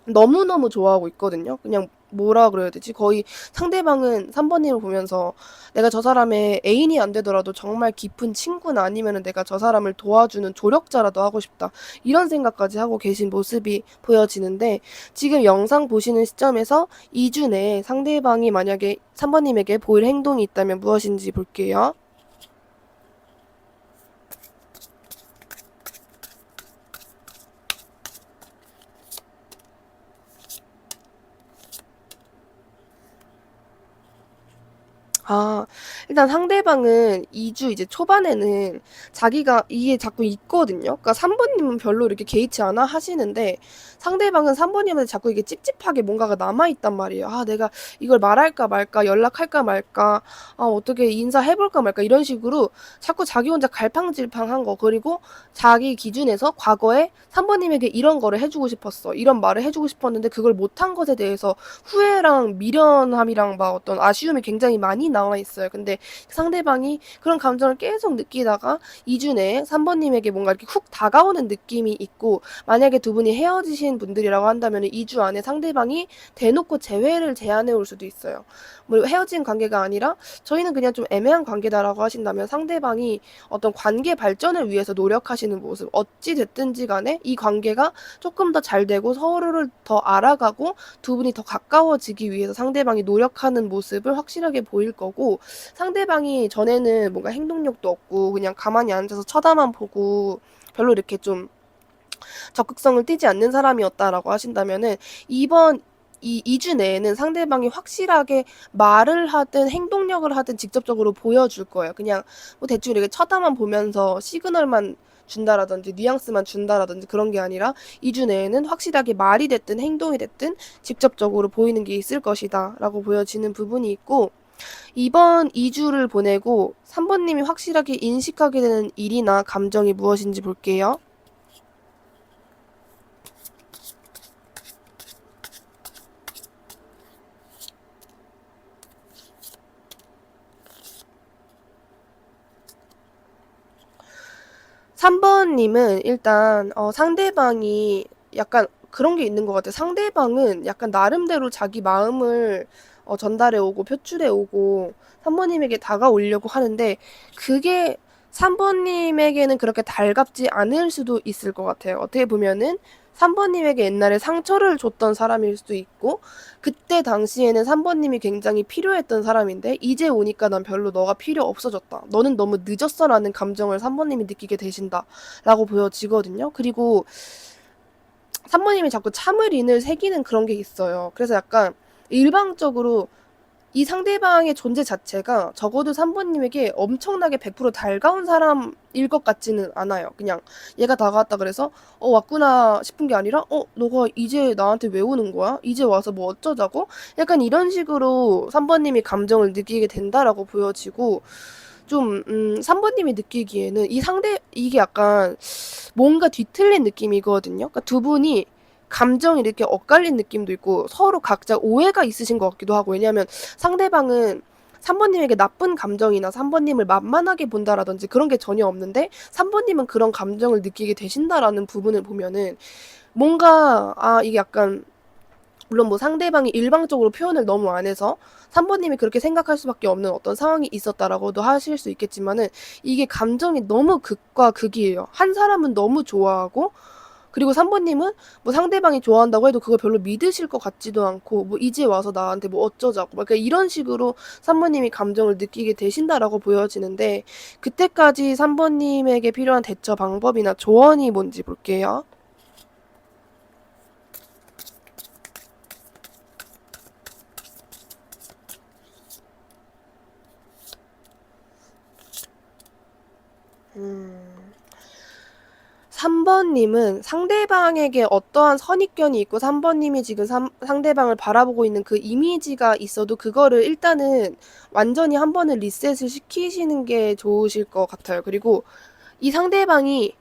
너무너무 좋아하고 있거든요. 그냥 뭐라 그래야 되지? 거의 상대방은 3번님을 보면서 내가 저 사람의 애인이 안 되더라도 정말 깊은 친구나 아니면은 내가 저 사람을 도와주는 조력자라도 하고 싶다. 이런 생각까지 하고 계신 모습이 보여지는데 지금 영상 보시는 시점에서 2주 내에 상대방이 만약에 3번님에게 보일 행동이 있다면 무엇인지 볼게요. 아, 일단 상대방은 2주 이제 초반에는 자기가 이게 자꾸 있거든요. 그러니까 3번님은 별로 이렇게 개의치 않아 하시는데 상대방은 3번님한테 자꾸 이게 찝찝하게 뭔가가 남아있단 말이에요. 아, 내가 이걸 말할까 말까, 연락할까 말까, 아, 어떻게 인사해볼까 말까, 이런 식으로 자꾸 자기 혼자 갈팡질팡한 거, 그리고 자기 기준에서 과거에 3번님에게 이런 거를 해주고 싶었어. 이런 말을 해주고 싶었는데 그걸 못한 것에 대해서 후회랑 미련함이랑 막 어떤 아쉬움이 굉장히 많이 나와 있어요. 근데 상대방이 그런 감정을 계속 느끼다가 2주 내에 3번님에게 뭔가 이렇게 훅 다가오는 느낌이 있고, 만약에 두 분이 헤어지신 분들이라고 한다면 2주 안에 상대방이 대놓고 재회를 제안해 올 수도 있어요. 뭐 헤어진 관계가 아니라 저희는 그냥 좀 애매한 관계다라고 하신다면 상대방이 어떤 관계 발전을 위해서 노력하시는 모습, 어찌 됐든지 간에 이 관계가 조금 더 잘 되고 서로를 더 알아가고 두 분이 더 가까워지기 위해서 상대방이 노력하는 모습을 확실하게 보일 거고, 상대방이 전에는 뭔가 행동력도 없고 그냥 가만히 앉아서 쳐다만 보고 별로 이렇게 좀 적극성을 띠지 않는 사람이었다라고 하신다면은 이번 이 2주 내에는 상대방이 확실하게 말을 하든 행동력을 하든 직접적으로 보여줄 거예요. 그냥 뭐 대충 이렇게 쳐다만 보면서 시그널만 준다라든지 뉘앙스만 준다라든지 그런 게 아니라 2주 내에는 확실하게 말이 됐든 행동이 됐든 직접적으로 보이는 게 있을 것이다 라고 보여지는 부분이 있고, 이번 2주를 보내고 3번님이 확실하게 인식하게 되는 일이나 감정이 무엇인지 볼게요. 3번님은 일단 상대방이 약간 그런 게 있는 것 같아요. 상대방은 약간 나름대로 자기 마음을 전달해 오고 표출해 오고 3번님에게 다가오려고 하는데 그게 3번님에게는 그렇게 달갑지 않을 수도 있을 것 같아요. 어떻게 보면은 3번님에게 옛날에 상처를 줬던 사람일 수도 있고 그때 당시에는 3번님이 굉장히 필요했던 사람인데 이제 오니까 난 별로 너가 필요 없어졌다. 너는 너무 늦었어 라는 감정을 3번님이 느끼게 되신다 라고 보여지거든요. 그리고 3번님이 자꾸 참을인을 새기는 그런 게 있어요. 그래서 약간 일방적으로 이 상대방의 존재 자체가 적어도 3번님에게 엄청나게 100% 달가운 사람일 것 같지는 않아요. 그냥 얘가 다가왔다 그래서 왔구나 싶은 게 아니라 너가 이제 나한테 왜 오는 거야? 이제 와서 뭐 어쩌자고? 약간 이런 식으로 3번님이 감정을 느끼게 된다라고 보여지고, 좀 3번님이 느끼기에는 이게 약간 뭔가 뒤틀린 느낌이거든요. 그러니까 두 분이 감정이 이렇게 엇갈린 느낌도 있고 서로 각자 오해가 있으신 것 같기도 하고, 왜냐하면 상대방은 3번님에게 나쁜 감정이나 3번님을 만만하게 본다라든지 그런 게 전혀 없는데 3번님은 그런 감정을 느끼게 되신다라는 부분을 보면은 뭔가 이게 약간, 물론 뭐 상대방이 일방적으로 표현을 너무 안 해서 3번님이 그렇게 생각할 수밖에 없는 어떤 상황이 있었다라고도 하실 수 있겠지만은 이게 감정이 너무 극과 극이에요. 한 사람은 너무 좋아하고 그리고 3번님은 뭐 상대방이 좋아한다고 해도 그걸 별로 믿으실 것 같지도 않고 뭐 이제 와서 나한테 뭐 어쩌자고 막 이런 식으로 3번님이 감정을 느끼게 되신다라고 보여지는데, 그때까지 3번님에게 필요한 대처 방법이나 조언이 뭔지 볼게요. 음. 3번님은 상대방에게 어떠한 선입견이 있고 3번님이 지금 상대방을 바라보고 있는 그 이미지가 있어도 그거를 일단은 완전히 한 번은 리셋을 시키시는 게 좋으실 것 같아요. 그리고 이 상대방이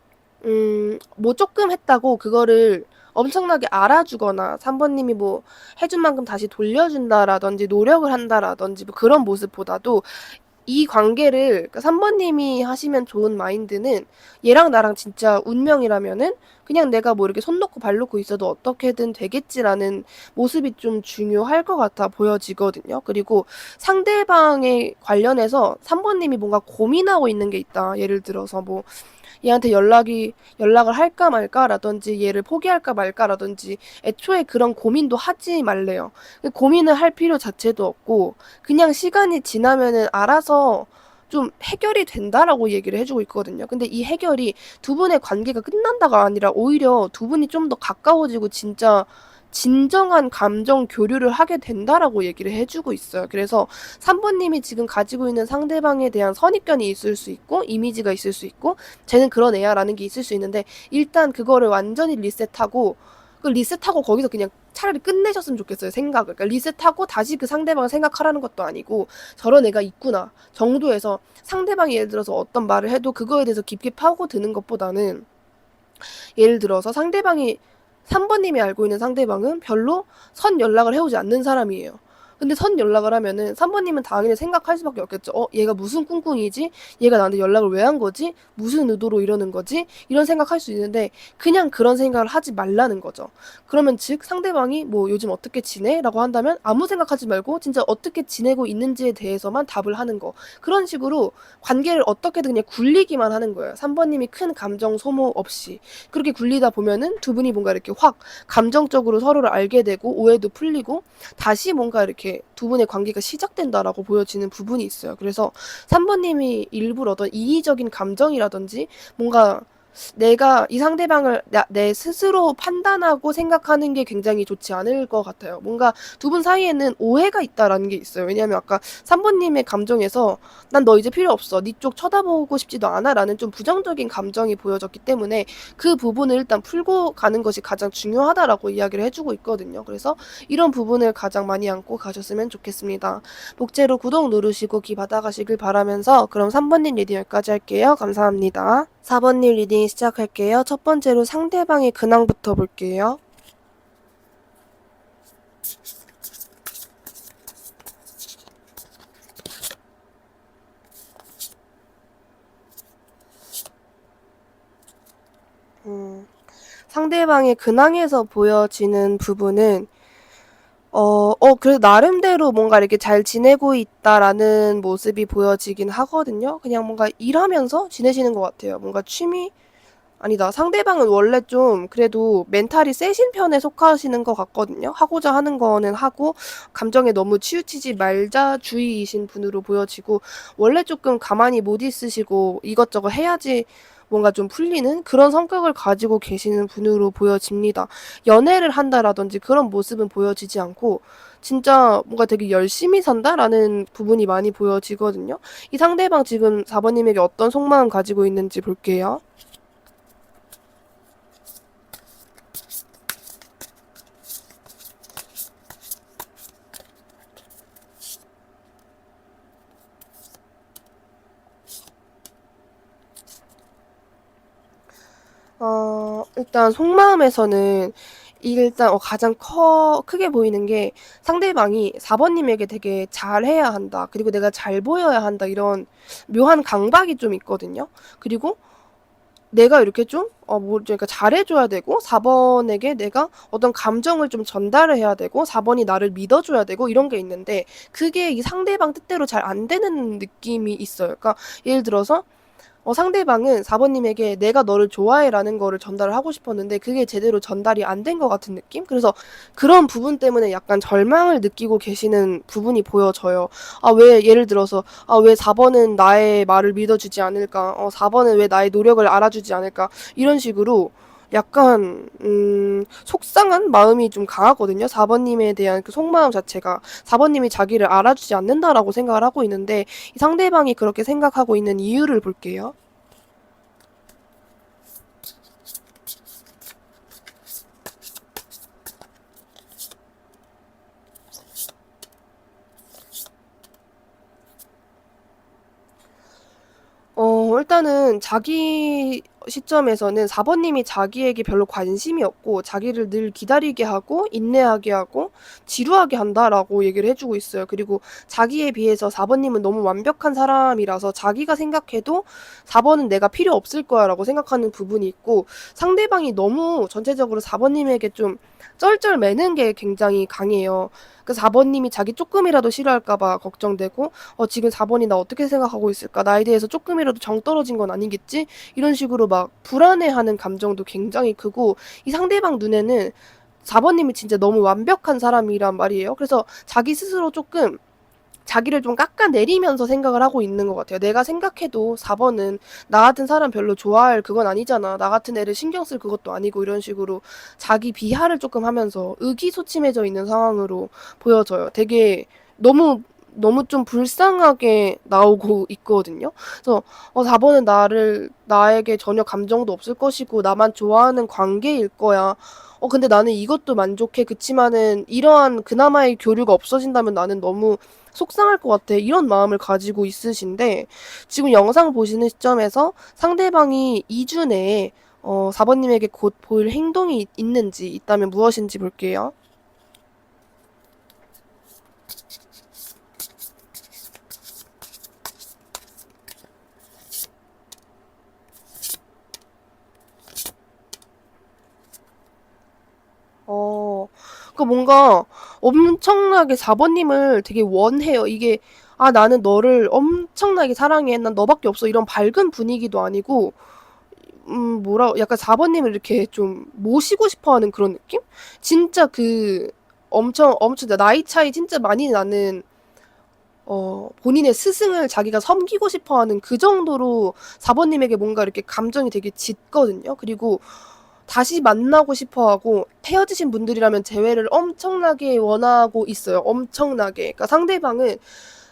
뭐 조금 했다고 그거를 엄청나게 알아주거나 3번님이 뭐 해준 만큼 다시 돌려준다라든지 노력을 한다라든지 뭐 그런 모습보다도 이 관계를, 그러니까 3번님이 하시면 좋은 마인드는 얘랑 나랑 진짜 운명이라면은 그냥 내가 뭐 이렇게 손 놓고 발 놓고 있어도 어떻게든 되겠지라는 모습이 좀 중요할 것 같아 보여지거든요. 그리고 상대방에 관련해서 3번님이 뭔가 고민하고 있는 게 있다. 예를 들어서 뭐 얘한테 연락을 할까 말까라든지 얘를 포기할까 말까라든지 애초에 그런 고민도 하지 말래요. 고민을 할 필요 자체도 없고 그냥 시간이 지나면은 알아서 좀 해결이 된다라고 얘기를 해주고 있거든요. 근데 이 해결이 두 분의 관계가 끝난다가 아니라 오히려 두 분이 좀 더 가까워지고 진짜 진정한 감정 교류를 하게 된다라고 얘기를 해주고 있어요. 그래서 3번님이 지금 가지고 있는 상대방에 대한 선입견이 있을 수 있고 이미지가 있을 수 있고 쟤는 그런 애야라는 게 있을 수 있는데 일단 그거를 완전히 리셋하고 그 리셋하고 거기서 그냥 차라리 끝내셨으면 좋겠어요. 생각을. 그러니까 리셋하고 다시 그 상대방을 생각하라는 것도 아니고 저런 애가 있구나 정도에서 상대방이 예를 들어서 어떤 말을 해도 그거에 대해서 깊게 파고드는 것보다는 예를 들어서 상대방이 3번님이 알고 있는 상대방은 별로 선 연락을 해오지 않는 사람이에요. 근데 선 연락을 하면은 3번님은 당연히 생각할 수밖에 없겠죠. 얘가 무슨 꿍꿍이지? 얘가 나한테 연락을 왜 한 거지? 무슨 의도로 이러는 거지? 이런 생각할 수 있는데 그냥 그런 생각을 하지 말라는 거죠. 그러면 즉 상대방이 뭐 요즘 어떻게 지내? 라고 한다면 아무 생각하지 말고 진짜 어떻게 지내고 있는지에 대해서만 답을 하는 거. 그런 식으로 관계를 어떻게든 그냥 굴리기만 하는 거예요. 3번님이 큰 감정 소모 없이. 그렇게 굴리다 보면은 두 분이 뭔가 이렇게 확 감정적으로 서로를 알게 되고 오해도 풀리고 다시 뭔가 이렇게 두 분의 관계가 시작된다라고 보여지는 부분이 있어요. 그래서 3번님이 일부러 어떤 이의적인 감정이라든지 뭔가 내가 이 상대방을 내 스스로 판단하고 생각하는 게 굉장히 좋지 않을 것 같아요. 뭔가 두 분 사이에는 오해가 있다라는 게 있어요. 왜냐하면 아까 3번님의 감정에서 난 너 이제 필요 없어. 네 쪽 쳐다보고 싶지도 않아. 라는 좀 부정적인 감정이 보여졌기 때문에 그 부분을 일단 풀고 가는 것이 가장 중요하다라고 이야기를 해주고 있거든요. 그래서 이런 부분을 가장 많이 안고 가셨으면 좋겠습니다. 목재로 구독 누르시고 기 받아가시길 바라면서 그럼 3번님 리딩 여기까지 할게요. 감사합니다. 4번님 리딩 시작할게요. 첫 번째로 상대방의 근황부터 볼게요. 상대방의 근황에서 보여지는 부분은 그래도 나름대로 뭔가 이렇게 잘 지내고 있다라는 모습이 보여지긴 하거든요. 그냥 뭔가 일하면서 지내시는 것 같아요. 뭔가 취미? 아니다. 상대방은 원래 좀 그래도 멘탈이 세신 편에 속하시는 것 같거든요. 하고자 하는 거는 하고 감정에 너무 치우치지 말자 주의이신 분으로 보여지고 원래 조금 가만히 못 있으시고 이것저것 해야지 뭔가 좀 풀리는 그런 성격을 가지고 계시는 분으로 보여집니다. 연애를 한다라든지 그런 모습은 보여지지 않고 진짜 뭔가 되게 열심히 산다라는 부분이 많이 보여지거든요. 이 상대방 지금 4번님에게 어떤 속마음 가지고 있는지 볼게요. 일단 속마음에서는 일단 가장 크게 보이는 게 상대방이 4번님에게 되게 잘해야 한다. 그리고 내가 잘 보여야 한다. 이런 묘한 강박이 좀 있거든요. 그리고 내가 이렇게 좀, 그러니까 잘해줘야 되고, 4번에게 내가 어떤 감정을 좀 전달을 해야 되고, 4번이 나를 믿어줘야 되고, 이런 게 있는데, 그게 이 상대방 뜻대로 잘 안 되는 느낌이 있어요. 그러니까 예를 들어서, 상대방은 4번님에게 내가 너를 좋아해라는 거를 전달을 하고 싶었는데 그게 제대로 전달이 안 된 것 같은 느낌? 그래서 그런 부분 때문에 약간 절망을 느끼고 계시는 부분이 보여져요. 왜 예를 들어서 왜 4번은 나의 말을 믿어주지 않을까? 4번은 왜 나의 노력을 알아주지 않을까? 이런 식으로 약간 속상한 마음이 좀 강하거든요. 4번님에 대한 그 속마음 자체가 4번님이 자기를 알아주지 않는다라고 생각을 하고 있는데 이 상대방이 그렇게 생각하고 있는 이유를 볼게요. 일단은 시점에서는 4번님이 자기에게 별로 관심이 없고 자기를 늘 기다리게 하고 인내하게 하고 지루하게 한다라고 얘기를 해주고 있어요. 그리고 자기에 비해서 4번님은 너무 완벽한 사람이라서 자기가 생각해도 4번은 내가 필요 없을 거야 라고 생각하는 부분이 있고, 상대방이 너무 전체적으로 4번님에게 좀 쩔쩔매는 게 굉장히 강해요. 그 4번님이 자기 조금이라도 싫어할까봐 걱정되고, 지금 4번이 나 어떻게 생각하고 있을까? 나에 대해서 조금이라도 정 떨어진 건 아니겠지? 이런 식으로 막 불안해하는 감정도 굉장히 크고, 이 상대방 눈에는 4번님이 진짜 너무 완벽한 사람이란 말이에요. 그래서 자기 스스로 조금 자기를 좀 깎아내리면서 생각을 하고 있는 것 같아요. 내가 생각해도 4번은 나 같은 사람 별로 좋아할 그건 아니잖아. 나 같은 애를 신경 쓸 그것도 아니고, 이런 식으로 자기 비하를 조금 하면서 의기소침해져 있는 상황으로 보여져요. 되게 너무 너무 좀 불쌍하게 나오고 있거든요. 그래서 4번은 나에게 전혀 감정도 없을 것이고 나만 좋아하는 관계일 거야. 근데 나는 이것도 만족해. 그치만은 이러한 그나마의 교류가 없어진다면 나는 너무 속상할 것 같아. 이런 마음을 가지고 있으신데, 지금 영상 보시는 시점에서 상대방이 2주 내에 4번님에게 곧 보일 행동이 있는지, 있다면 무엇인지 볼게요. 뭔가 엄청나게 4번님을 되게 원해요. 이게, 나는 너를 엄청나게 사랑해. 난 너밖에 없어. 이런 밝은 분위기도 아니고, 약간 4번님을 이렇게 좀 모시고 싶어 하는 그런 느낌? 진짜 엄청 나이 차이 진짜 많이 나는, 본인의 스승을 자기가 섬기고 싶어 하는 그 정도로 4번님에게 뭔가 이렇게 감정이 되게 짙거든요. 그리고 다시 만나고 싶어 하고, 헤어지신 분들이라면 재회를 엄청나게 원하고 있어요. 엄청나게. 그러니까 상대방은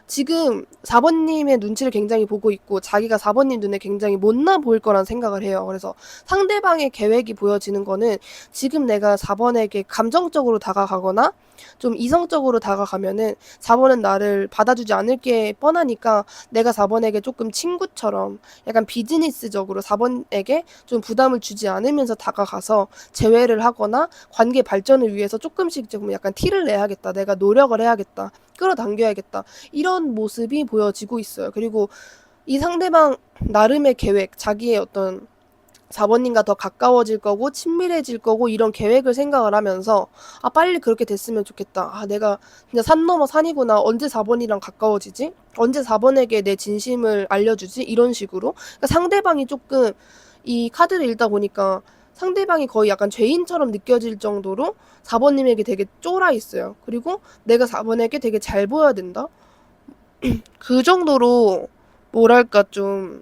지금 4번님의 눈치를 굉장히 보고 있고 자기가 4번님 눈에 굉장히 못나 보일 거란 생각을 해요. 그래서 상대방의 계획이 보여지는 거는, 지금 내가 4번에게 감정적으로 다가가거나 좀 이성적으로 다가가면은 4번은 나를 받아주지 않을 게 뻔하니까, 내가 4번에게 조금 친구처럼 약간 비즈니스적으로 4번에게 좀 부담을 주지 않으면서 다가가서 재회를 하거나 관계 발전을 위해서 조금씩 조금 약간 티를 내야겠다. 내가 노력을 해야겠다. 끌어당겨야겠다. 이런 모습이 보여지고 있어요. 그리고 이 상대방 나름의 계획, 자기의 어떤 4번님과 더 가까워질 거고 친밀해질 거고 이런 계획을 생각을 하면서, 빨리 그렇게 됐으면 좋겠다. 내가 그냥 산 넘어 산이구나. 언제 4번이랑 가까워지지? 언제 4번에게 내 진심을 알려주지? 이런 식으로. 그러니까 상대방이 조금, 이 카드를 읽다 보니까 상대방이 거의 약간 죄인처럼 느껴질 정도로 4번님에게 되게 쫄아 있어요. 그리고 내가 4번에게 되게 잘 보여야 된다. 그 정도로 뭐랄까 좀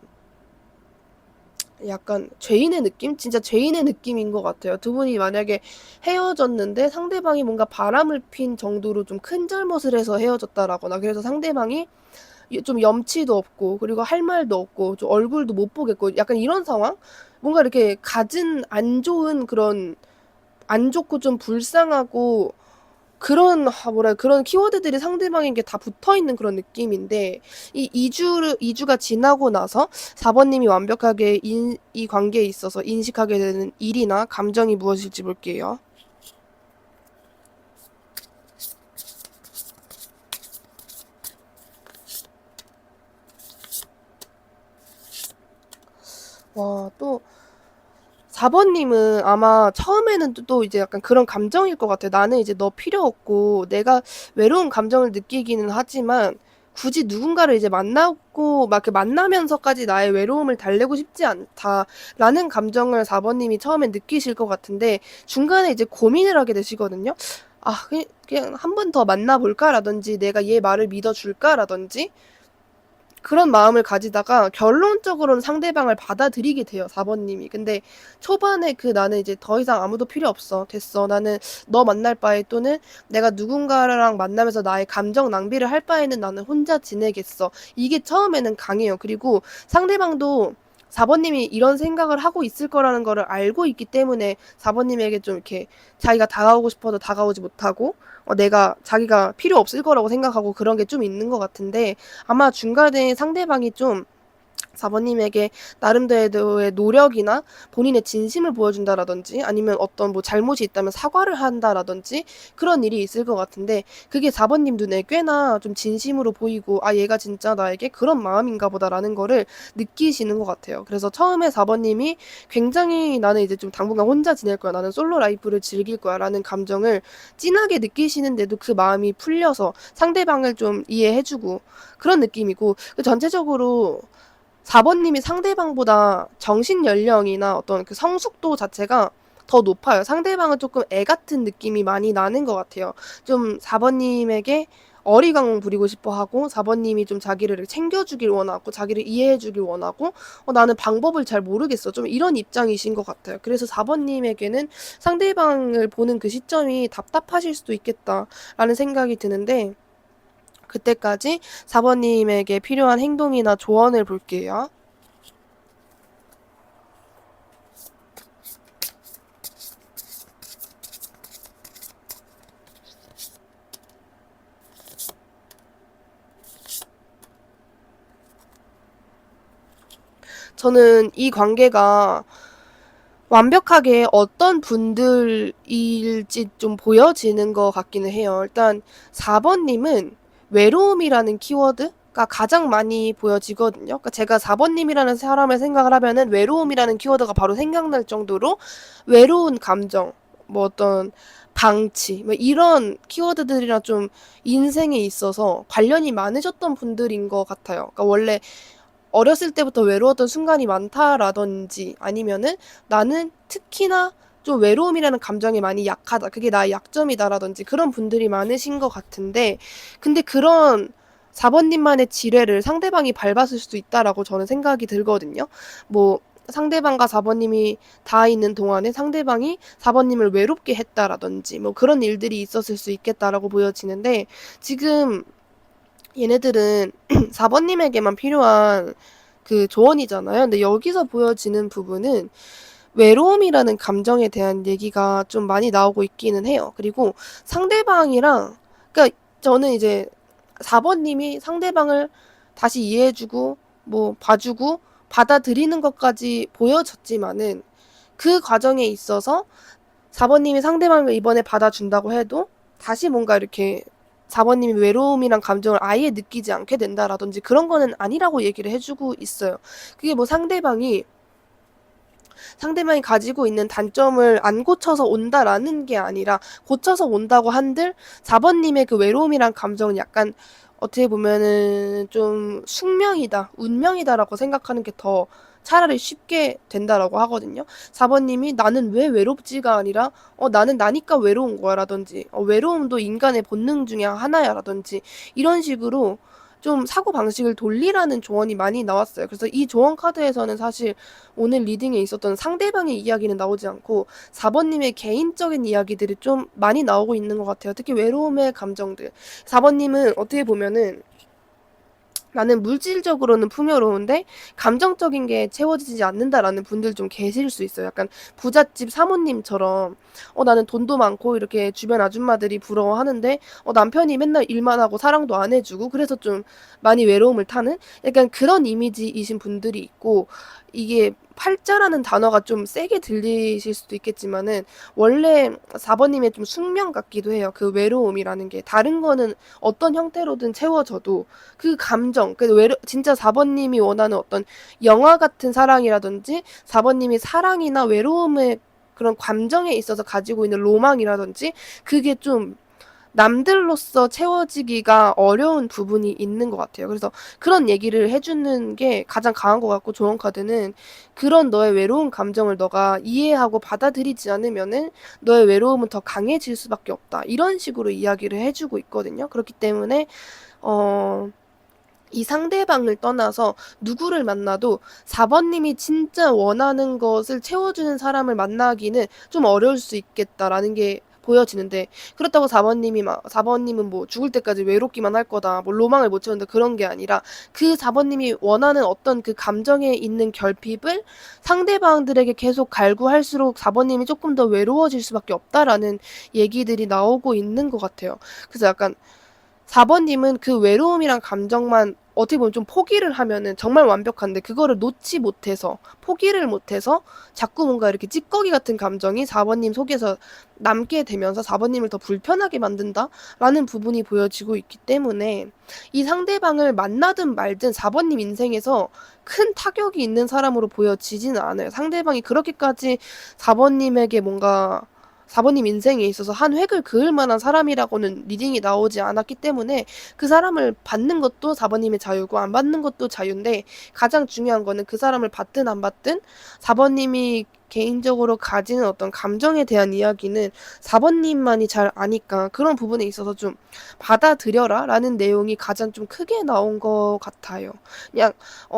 약간 죄인의 느낌? 진짜 죄인의 느낌인 것 같아요. 두 분이 만약에 헤어졌는데 상대방이 뭔가 바람을 핀 정도로 좀 큰 잘못을 해서 헤어졌다라거나, 그래서 상대방이 좀 염치도 없고 그리고 할 말도 없고 좀 얼굴도 못 보겠고 약간 이런 상황? 뭔가 이렇게 갖은 안 좋은 그런, 안 좋고 좀 불쌍하고 그런 키워드들이 상대방에게 다 붙어 있는 그런 느낌인데, 이 2주가 지나고 나서 4번님이 완벽하게 이 관계에 있어서 인식하게 되는 일이나 감정이 무엇일지 볼게요. 또 4번님은 아마 처음에는 또 이제 약간 그런 감정일 것 같아요. 나는 이제 너 필요 없고 내가 외로운 감정을 느끼기는 하지만 굳이 누군가를 이제 만나고 막 이렇게 만나면서까지 나의 외로움을 달래고 싶지 않다라는 감정을 4번님이 처음에 느끼실 것 같은데, 중간에 이제 고민을 하게 되시거든요. 그냥 한 번 더 만나볼까라든지 내가 얘 말을 믿어줄까라든지 그런 마음을 가지다가 결론적으로는 상대방을 받아들이게 돼요, 4번님이. 근데 초반에 나는 이제 더 이상 아무도 필요 없어. 됐어. 나는 너 만날 바에, 또는 내가 누군가랑 만나면서 나의 감정 낭비를 할 바에는 나는 혼자 지내겠어. 이게 처음에는 강해요. 그리고 상대방도 4번님이 이런 생각을 하고 있을 거라는 거를 알고 있기 때문에 4번님에게 좀 이렇게 자기가 다가오고 싶어도 다가오지 못하고, 자기가 필요 없을 거라고 생각하고 그런 게 좀 있는 것 같은데, 아마 중간에 상대방이 좀 4번님에게 나름대로의 노력이나 본인의 진심을 보여준다라든지 아니면 어떤 뭐 잘못이 있다면 사과를 한다라든지 그런 일이 있을 것 같은데 그게 4번님 눈에 꽤나 좀 진심으로 보이고 아 얘가 진짜 나에게 그런 마음인가 보다라는 거를 느끼시는 것 같아요. 그래서 처음에 4번님이 굉장히 나는 이제 좀 당분간 혼자 지낼 거야. 나는 솔로 라이프를 즐길 거야. 라는 감정을 진하게 느끼시는데도 그 마음이 풀려서 상대방을 좀 이해해주고 그런 느낌이고 전체적으로 4번님이 상대방보다 정신 연령이나 어떤 그 성숙도 자체가 더 높아요. 상대방은 조금 애 같은 느낌이 많이 나는 것 같아요. 좀 4번님에게 어리광 부리고 싶어 하고 4번님이 좀 자기를 챙겨주길 원하고 자기를 이해해주길 원하고 나는 방법을 잘 모르겠어. 좀 이런 입장이신 것 같아요. 그래서 4번님에게는 상대방을 보는 그 시점이 답답하실 수도 있겠다라는 생각이 드는데 그때까지 4번님에게 필요한 행동이나 조언을 볼게요. 저는 이 관계가 완벽하게 어떤 분들일지 좀 보여지는 것 같기는 해요. 일단 4번님은 외로움이라는 키워드가 가장 많이 보여지거든요. 그러니까 제가 4번님이라는 사람을 생각을 하면은 외로움이라는 키워드가 바로 생각날 정도로 외로운 감정, 뭐 어떤 방치, 뭐 이런 키워드들이랑 좀 인생에 있어서 관련이 많으셨던 분들인 것 같아요. 그러니까 원래 어렸을 때부터 외로웠던 순간이 많다라든지 아니면은 나는 특히나 좀 외로움이라는 감정에 많이 약하다. 그게 나의 약점이다라든지 그런 분들이 많으신 것 같은데 근데 그런 4번님만의 지뢰를 상대방이 밟았을 수도 있다라고 저는 생각이 들거든요. 뭐 상대방과 4번님이 닿아 있는 동안에 상대방이 4번님을 외롭게 했다라든지 뭐 그런 일들이 있었을 수 있겠다라고 보여지는데 지금 얘네들은 4번님에게만 필요한 그 조언이잖아요. 근데 여기서 보여지는 부분은 외로움이라는 감정에 대한 얘기가 좀 많이 나오고 있기는 해요. 그리고 상대방이랑, 그러니까 저는 이제 4번님이 상대방을 다시 이해해주고, 뭐, 봐주고, 받아들이는 것까지 보여졌지만은 그 과정에 있어서 4번님이 상대방을 이번에 받아준다고 해도 다시 뭔가 이렇게 4번님이 외로움이란 감정을 아예 느끼지 않게 된다라든지 그런 거는 아니라고 얘기를 해주고 있어요. 그게 뭐 상대방이 가지고 있는 단점을 안 고쳐서 온다라는 게 아니라 고쳐서 온다고 한들 4번님의 그 외로움이란 감정은 약간 어떻게 보면은 좀 숙명이다, 운명이다라고 생각하는 게 더 차라리 쉽게 된다라고 하거든요. 4번님이 나는 왜 외롭지가 아니라 나는 나니까 외로운 거야라든지 외로움도 인간의 본능 중에 하나야라든지 이런 식으로 좀 사고방식을 돌리라는 조언이 많이 나왔어요. 그래서 이 조언 카드에서는 사실 오늘 리딩에 있었던 상대방의 이야기는 나오지 않고 4번님의 개인적인 이야기들이 좀 많이 나오고 있는 것 같아요. 특히 외로움의 감정들. 4번님은 어떻게 보면은 나는 물질적으로는 풍요로운데 감정적인 게 채워지지 않는다라는 분들 좀 계실 수 있어요. 약간 부잣집 사모님처럼 나는 돈도 많고 이렇게 주변 아줌마들이 부러워하는데 남편이 맨날 일만 하고 사랑도 안 해주고 그래서 좀 많이 외로움을 타는 약간 그런 이미지이신 분들이 있고 이게 팔자라는 단어가 좀 세게 들리실 수도 있겠지만은 원래 4번님의 좀 숙명 같기도 해요. 그 외로움이라는 게 다른 거는 어떤 형태로든 채워져도 그 감정, 진짜 4번님이 원하는 어떤 영화 같은 사랑이라든지 4번님이 사랑이나 외로움의 그런 감정에 있어서 가지고 있는 로망이라든지 그게 좀 남들로서 채워지기가 어려운 부분이 있는 것 같아요. 그래서 그런 얘기를 해주는 게 가장 강한 것 같고 조언 카드는 그런 너의 외로운 감정을 너가 이해하고 받아들이지 않으면은 너의 외로움은 더 강해질 수밖에 없다. 이런 식으로 이야기를 해주고 있거든요. 그렇기 때문에 이 상대방을 떠나서 누구를 만나도 4번님이 진짜 원하는 것을 채워주는 사람을 만나기는 좀 어려울 수 있겠다라는 게 보여지는데 그렇다고 4번님은 뭐 죽을 때까지 외롭기만 할 거다 뭐 로망을 못 채운다 그런 게 아니라 그 4번님이 원하는 어떤 그 감정에 있는 결핍을 상대방들에게 계속 갈구할수록 4번님이 조금 더 외로워질 수밖에 없다라는 얘기들이 나오고 있는 것 같아요. 그래서 약간 4번님은 그 외로움이란 감정만 어떻게 보면 좀 포기를 하면은 정말 완벽한데 그거를 놓지 못해서 포기를 못해서 자꾸 뭔가 이렇게 찌꺼기 같은 감정이 4번님 속에서 남게 되면서 4번님을 더 불편하게 만든다라는 부분이 보여지고 있기 때문에 이 상대방을 만나든 말든 4번님 인생에서 큰 타격이 있는 사람으로 보여지지는 않아요. 상대방이 그렇게까지 4번님에게 뭔가 4번님 인생에 있어서 한 획을 그을 만한 사람이라고는 리딩이 나오지 않았기 때문에 그 사람을 받는 것도 4번님의 자유고 안 받는 것도 자유인데 가장 중요한 거는 그 사람을 받든 안 받든 4번님이 개인적으로 가지는 어떤 감정에 대한 이야기는 4번님만이 잘 아니까 그런 부분에 있어서 좀 받아들여라 라는 내용이 가장 좀 크게 나온 것 같아요. 그냥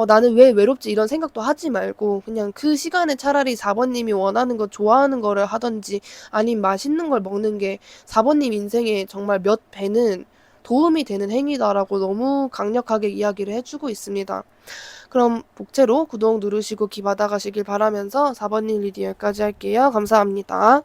나는 왜 외롭지 이런 생각도 하지 말고 그냥 그 시간에 차라리 4번님이 원하는 거 좋아하는 거를 하던지 아님 맛있는 걸 먹는 게 4번님 인생에 정말 몇 배는 도움이 되는 행위다라고 너무 강력하게 이야기를 해주고 있습니다. 그럼 복채로 구독 누르시고 기 받아가시길 바라면서 4번님 리딩 여기까지 할게요. 감사합니다.